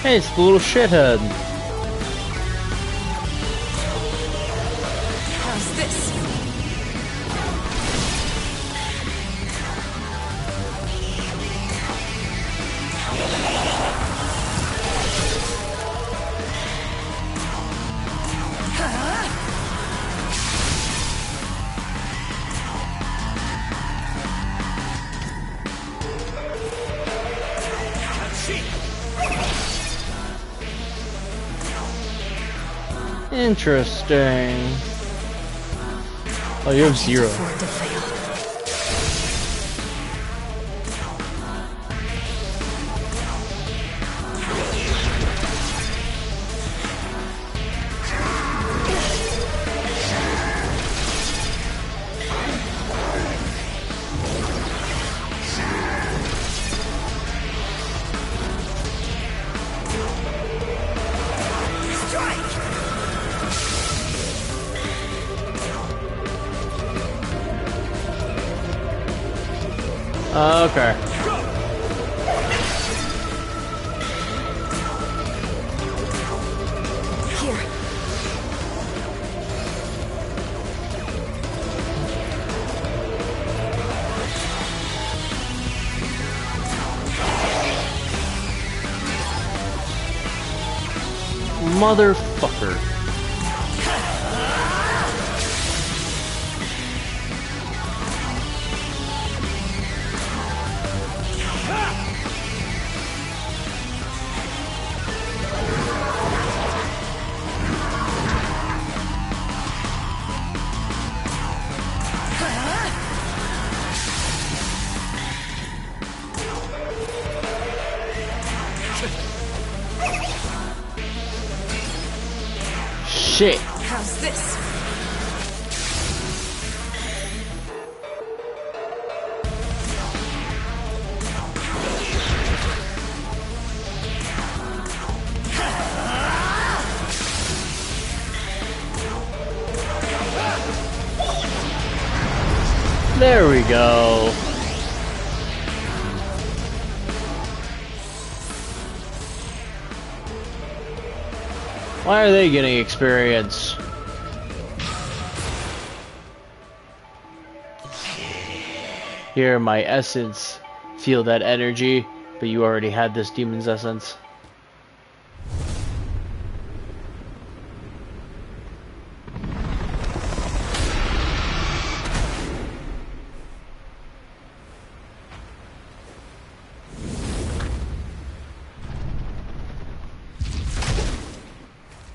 Hey, it's the little shithead. How's this? Interesting. Oh, you have zero. Okay. Here. Motherfucker. Shit. How's this? There we go. Why are they getting experience? Here, my essence. Feel that energy, but you already had this demon's essence.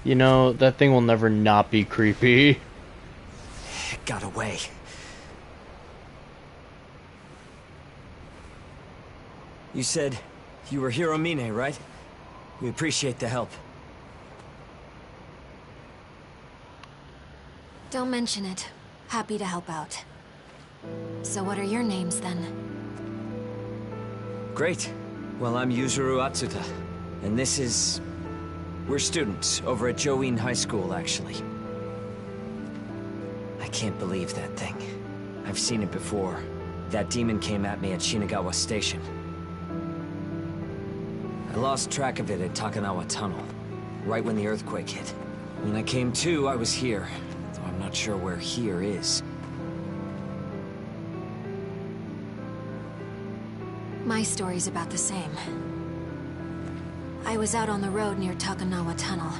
You know, that thing will never not be creepy. It got away. You said you were Hiromine, right? We appreciate the help. Don't mention it. Happy to help out. So what are your names then? Great. Well, I'm Yuzuru Atsuta. And this is... We're students over at Join High School, actually. I can't believe that thing. I've seen it before. That demon came at me at Shinagawa Station. I lost track of it at Takanawa Tunnel, right when the earthquake hit. When I came to, I was here, though I'm not sure where here is. My story's about the same. I was out on the road near Takanawa Tunnel.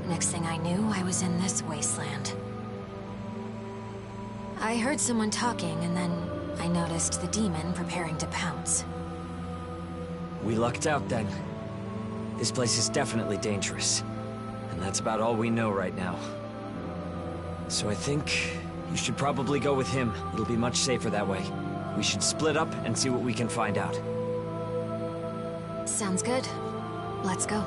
Next thing I knew, I was in this wasteland. I heard someone talking, and then I noticed the demon preparing to pounce. We lucked out then. This place is definitely dangerous. And that's about all we know right now. So I think you should probably go with him. It'll be much safer that way. We should split up and see what we can find out. Sounds good. Let's go.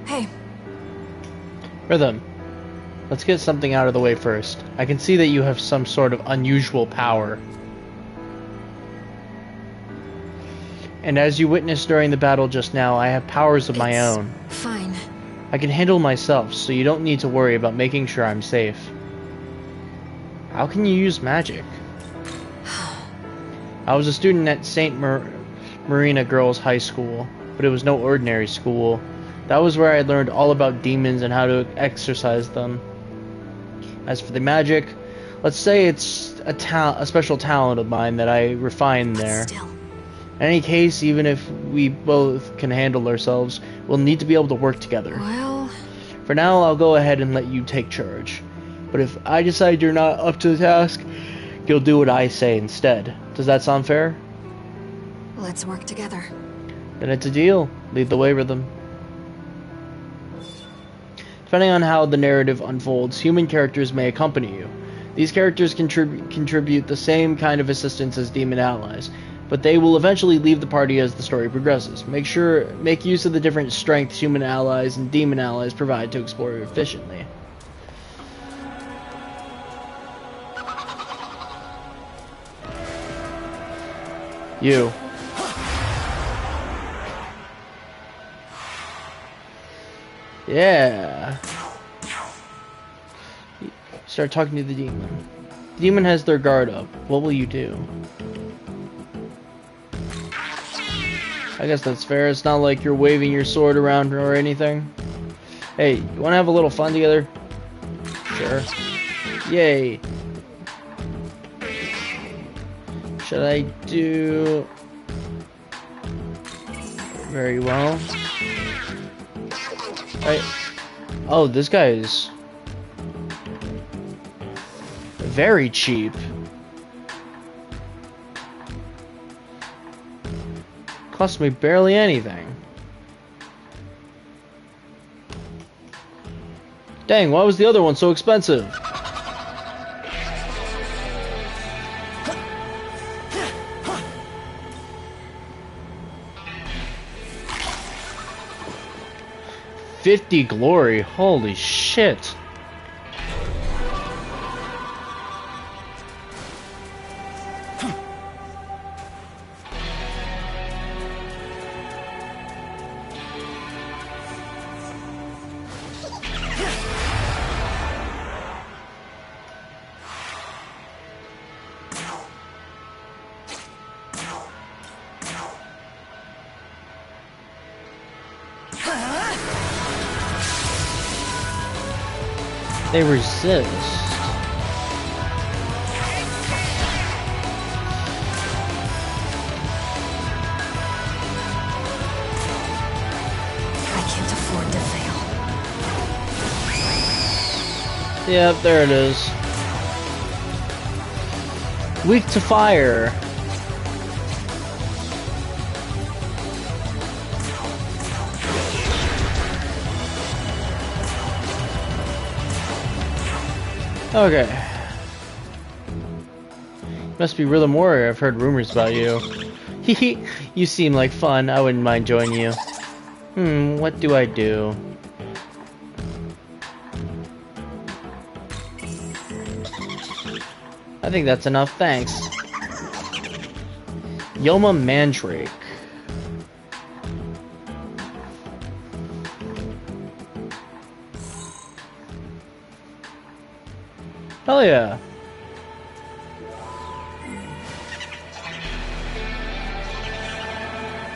Hey. Rhythm. Let's get something out of the way first. I can see that you have some sort of unusual power. And as you witnessed during the battle just now, I have powers of my own. Fine. I can handle myself, so you don't need to worry about making sure I'm safe. How can you use magic? I was a student at St. Marina Girls High School, but it was no ordinary school. That was where I learned all about demons and how to exorcise them. As for the magic, let's say it's a special talent of mine that I refined there. In any case, even if we both can handle ourselves, we'll need to be able to work together. Well... For now, I'll go ahead and let you take charge. But if I decide you're not up to the task, you'll do what I say instead. Does that sound fair? Let's work together. Then it's a deal. Lead the way, Rhythm. Depending on how the narrative unfolds, human characters may accompany you. These characters contribute the same kind of assistance as demon allies, but they will eventually leave the party as the story progresses. Make use of the different strengths human allies and demon allies provide to explore efficiently. You. Yeah. Start talking to the demon. The demon has their guard up. What will you do? I guess that's fair. It's not like you're waving your sword around or anything. Hey, you want to have a little fun together? Sure. Yay. Should I do... Very well. Oh, this guy is... very cheap. Cost me barely anything. Dang, why was the other one so expensive? $50 glory, holy shit. They resist. I can't afford to fail. Yep, there it is. Weak to fire. Okay. Must be Rhythm Warrior. I've heard rumors about you. Hehe, you seem like fun. I wouldn't mind joining you. What do I do? I think that's enough, thanks. Yoma Mandrake. Hell yeah.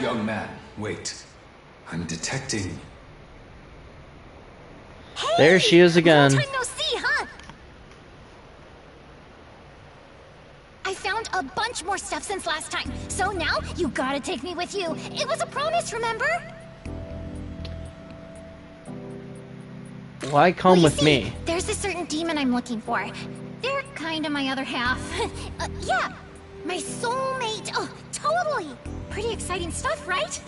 Young man, wait. I'm detecting... Hey, there she is again. Long time no see, huh? I found a bunch more stuff since last time. So now, you gotta take me with you. It was a promise, remember? Why come with me? There's a certain demon I'm looking for. They're kind of my other half. Yeah, my soulmate. Oh, totally. Pretty exciting stuff, right?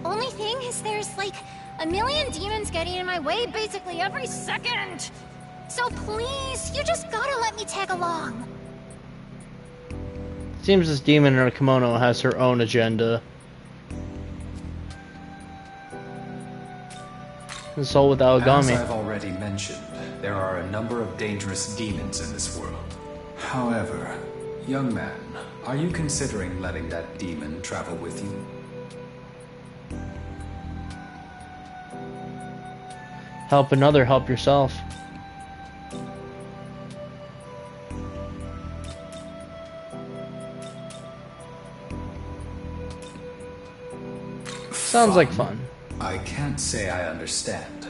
Only thing is there's like a million demons getting in my way basically every second. So please, you just gotta let me tag along. Seems this demon in a kimono has her own agenda. The soul without As Megami. I've already mentioned, there are a number of dangerous demons in this world. However, young man, are you considering letting that demon travel with you? Help another, help yourself. Sounds like fun. I can't say I understand.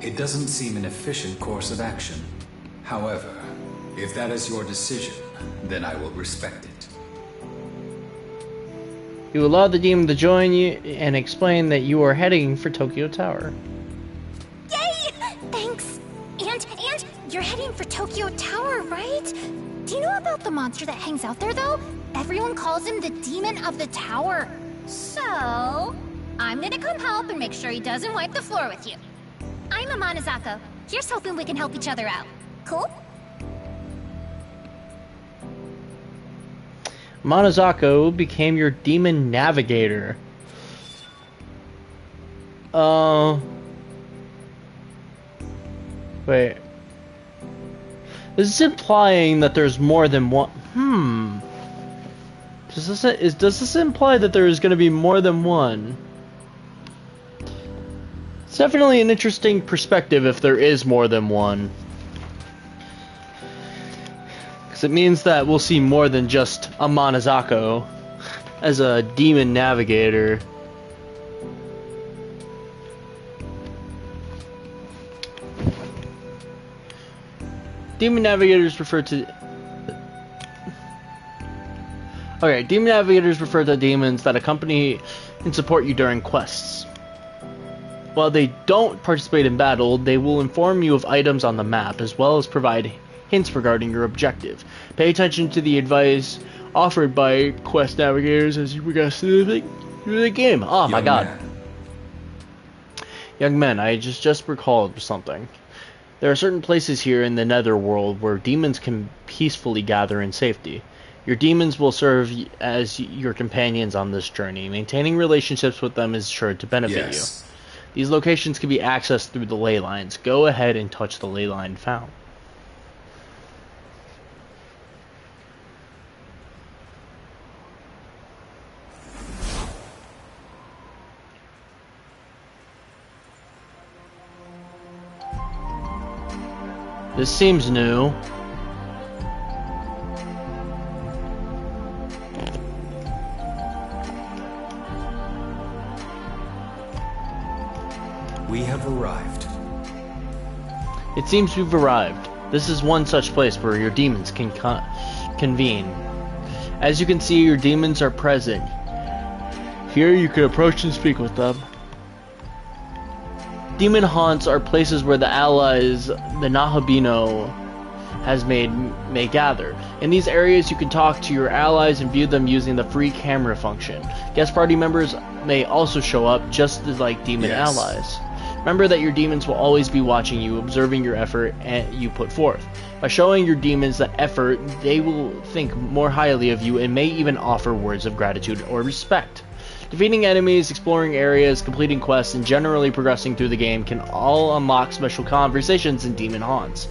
It doesn't seem an efficient course of action. However, if that is your decision, then I will respect it. You allow the demon to join you and explain that you are heading for Tokyo Tower. Yay! Thanks. And you're heading for Tokyo Tower, right? Do you know about the monster that hangs out there, though? Everyone calls him the Demon of the Tower. So, I'm gonna come help and make sure he doesn't wipe the floor with you. I'm Amanazako. Here's hoping we can help each other out. Cool? Monozako became your demon navigator. Wait. This is implying that there's more than one. Does this imply that there is going to be more than one? It's definitely an interesting perspective if there is more than one. Because it means that we'll see more than just a Monozako as a demon navigator. Demon navigators refer to... Okay, demon navigators refer to demons that accompany and support you during quests. While they don't participate in battle, they will inform you of items on the map, as well as provide hints regarding your objective. Pay attention to the advice offered by quest navigators as you progress through the thing. The game. Oh my god. Man. Young men, I just recalled something. There are certain places here in the netherworld where demons can peacefully gather in safety. Your demons will serve as your companions on this journey. Maintaining relationships with them is sure to benefit you. These locations can be accessed through the ley lines. Go ahead and touch the ley line found. This seems new. We have arrived. It seems we've arrived. This is one such place where your demons can convene. As you can see, your demons are present. Here you can approach and speak with them. Demon haunts are places where the allies the Nahabino has made may gather. In these areas you can talk to your allies and view them using the free camera function. Guest party members may also show up just like demon allies. Remember that your demons will always be watching you, observing your effort you put forth. By showing your demons the effort, they will think more highly of you and may even offer words of gratitude or respect. Defeating enemies, exploring areas, completing quests, and generally progressing through the game can all unlock special conversations in demon haunts.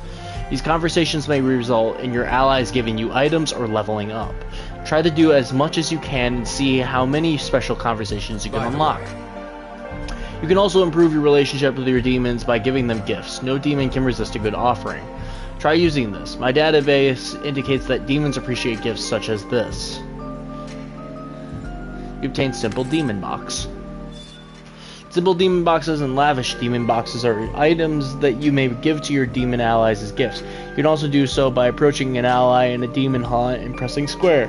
These conversations may result in your allies giving you items or leveling up. Try to do as much as you can and see how many special conversations you can unlock. You can also improve your relationship with your demons by giving them gifts. No demon can resist a good offering. Try using this. My database indicates that demons appreciate gifts such as this. You obtain simple demon box. Simple demon boxes and lavish demon boxes are items that you may give to your demon allies as gifts. You can also do so by approaching an ally in a demon haunt and pressing square.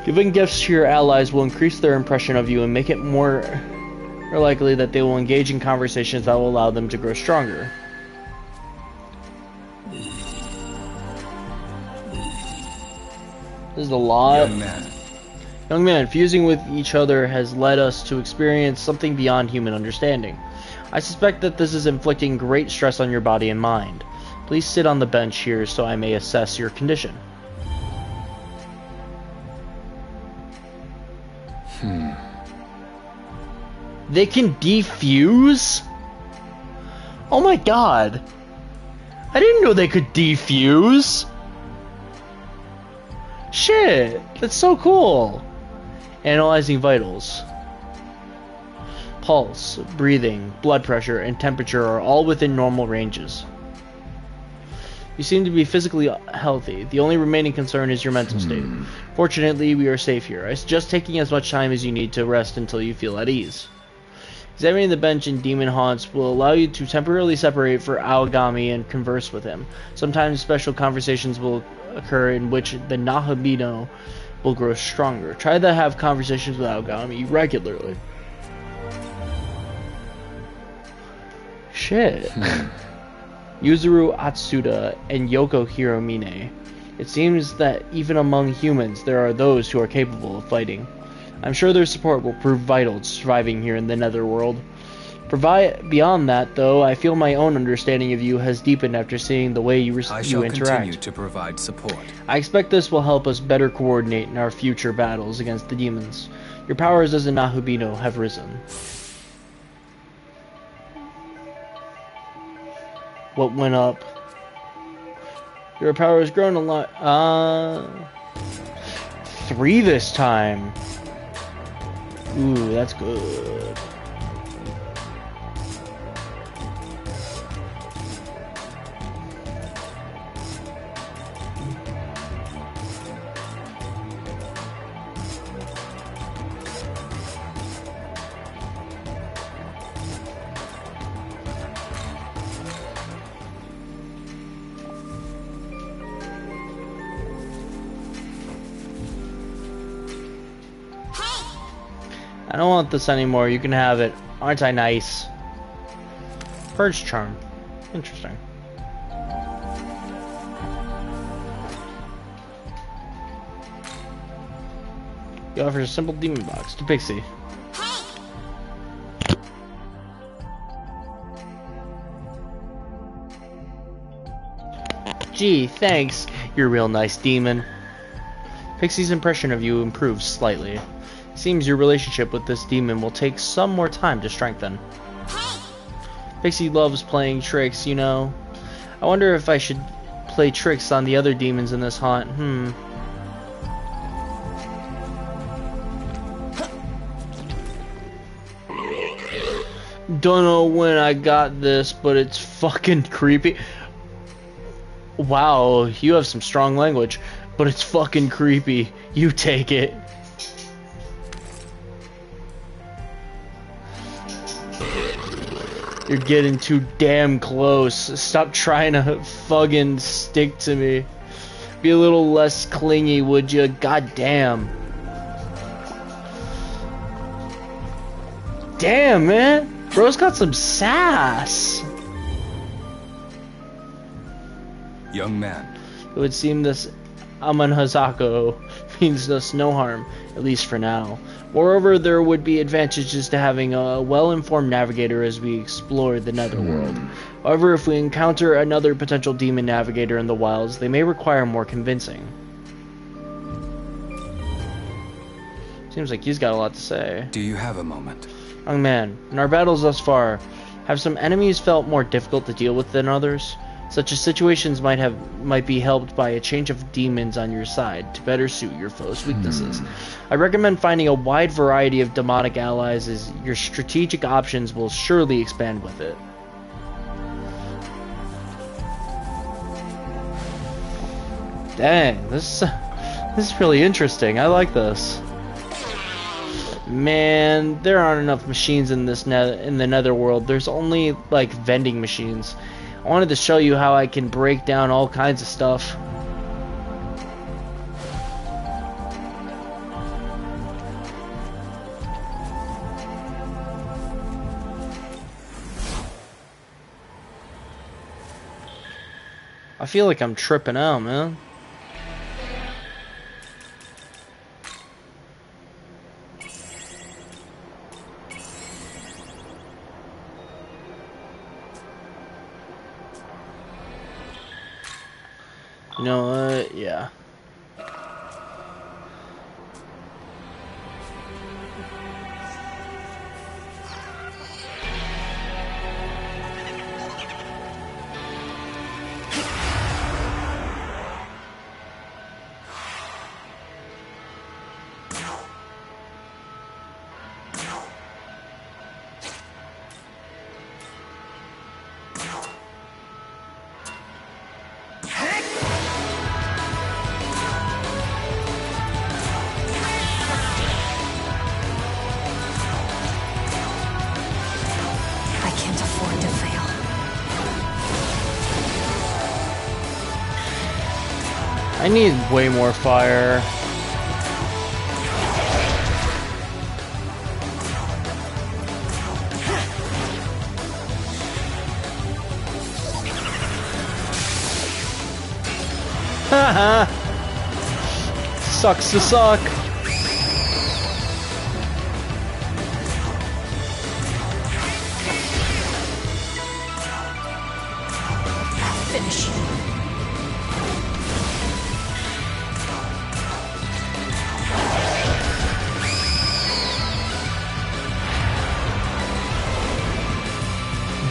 Giving gifts to your allies will increase their impression of you and make it more likely that they will engage in conversations that will allow them to grow stronger. This is a lot. Young man, fusing with each other has led us to experience something beyond human understanding. I suspect that this is inflicting great stress on your body and mind. Please sit on the bench here so I may assess your condition. They can defuse? Oh my god. I didn't know they could defuse. Shit, that's so cool. Analyzing vitals. Pulse, breathing, blood pressure, and temperature are all within normal ranges. You seem to be physically healthy. The only remaining concern is your mental state. Fortunately, we are safe here. I suggest taking as much time as you need to rest until you feel at ease. Examining the bench in demon haunts will allow you to temporarily separate for Aogami and converse with him. Sometimes special conversations will occur in which the Nahabino will grow stronger. Try to have conversations with Aogami regularly. Shit. Yuzuru Atsuda and Yoko Hiromine. It seems that even among humans there are those who are capable of fighting. I'm sure their support will prove vital to surviving here in the netherworld. Beyond that, though, I feel my own understanding of you has deepened after seeing the way you interact. I shall continue to provide support. I expect this will help us better coordinate in our future battles against the demons. Your powers as a Nahubino have risen. What went up? Your power has grown a lot. 3 this time. Ooh, that's good. I don't want this anymore. You can have it. Aren't I nice? Purge charm. Interesting. He offers a simple demon box to Pixie. Gee, thanks. You're a real nice demon. Pixie's impression of you improves slightly. Seems your relationship with this demon will take some more time to strengthen. Pixie loves playing tricks, you know. I wonder if I should play tricks on the other demons in this haunt. Don't know when I got this, but it's fucking creepy. Wow, you have some strong language, but it's fucking creepy. You take it. You're getting too damn close. Stop trying to fucking stick to me. Be a little less clingy, would you? God damn. Damn, man. Bro's got some sass. Young man. It would seem this Aman Hazako means us no harm, at least for now. Moreover, there would be advantages to having a well-informed navigator as we explore the netherworld. However, if we encounter another potential demon navigator in the wilds, they may require more convincing. Seems like he's got a lot to say. Do you have a moment? Young man, in our battles thus far, have some enemies felt more difficult to deal with than others? Such situations might be helped by a change of demons on your side to better suit your foe's weaknesses. I recommend finding a wide variety of demonic allies, as your strategic options will surely expand with it. Dang, this is really interesting. I like this. Man, there aren't enough machines in this in the netherworld. There's only like vending machines. I wanted to show you how I can break down all kinds of stuff. I feel like I'm tripping out, man. You know what? Yeah. I need way more fire. Haha. Sucks to suck. Finish him.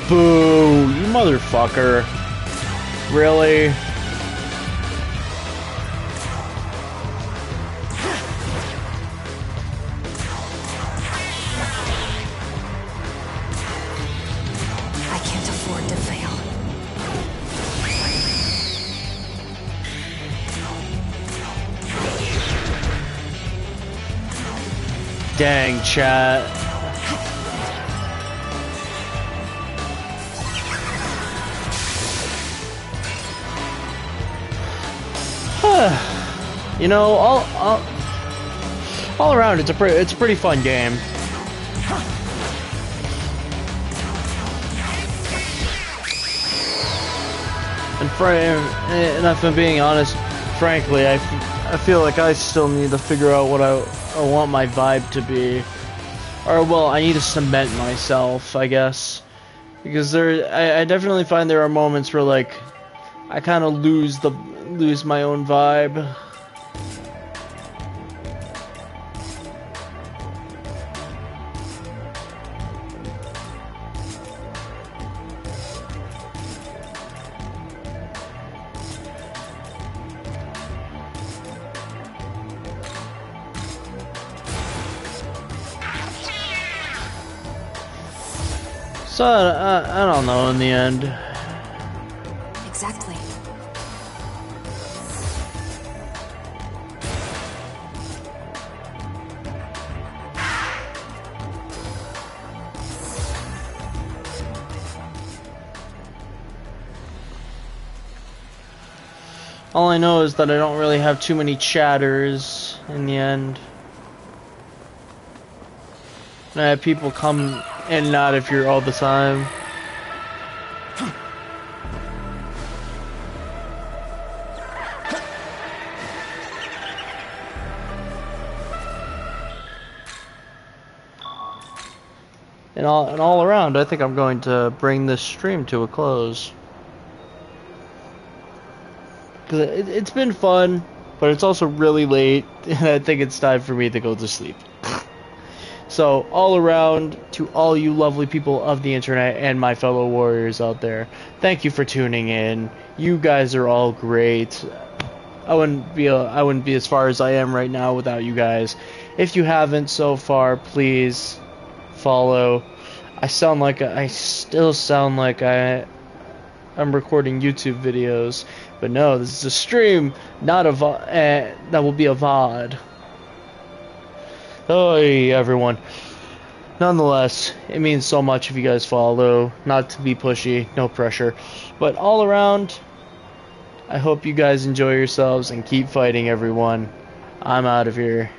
Boo, you motherfucker. Really? I can't afford to fail. Dang, chat. You know, all around, it's a pretty fun game. And if I'm being honest, frankly, I feel like I still need to figure out what I want my vibe to be. Or, well, I need to cement myself, I guess. Because I definitely find there are moments where, like, I kind of lose my own vibe. So, I don't know in the end. Exactly. All I know is that I don't really have too many chatters in the end. I have people come in and out of here all the time. And all around, I think I'm going to bring this stream to a close. Because it's been fun, but it's also really late, and I think it's time for me to go to sleep. So, all around, to all you lovely people of the internet and my fellow warriors out there, thank you for tuning in. You guys are all great. I wouldn't be as far as I am right now without you guys. If you haven't so far, please follow. I still sound like I'm recording YouTube videos, but no, this is a stream, not a that will be a VOD. Hey everyone. Nonetheless, it means so much if you guys follow. Not to be pushy, no pressure. But all around, I hope you guys enjoy yourselves and keep fighting, everyone. I'm out of here.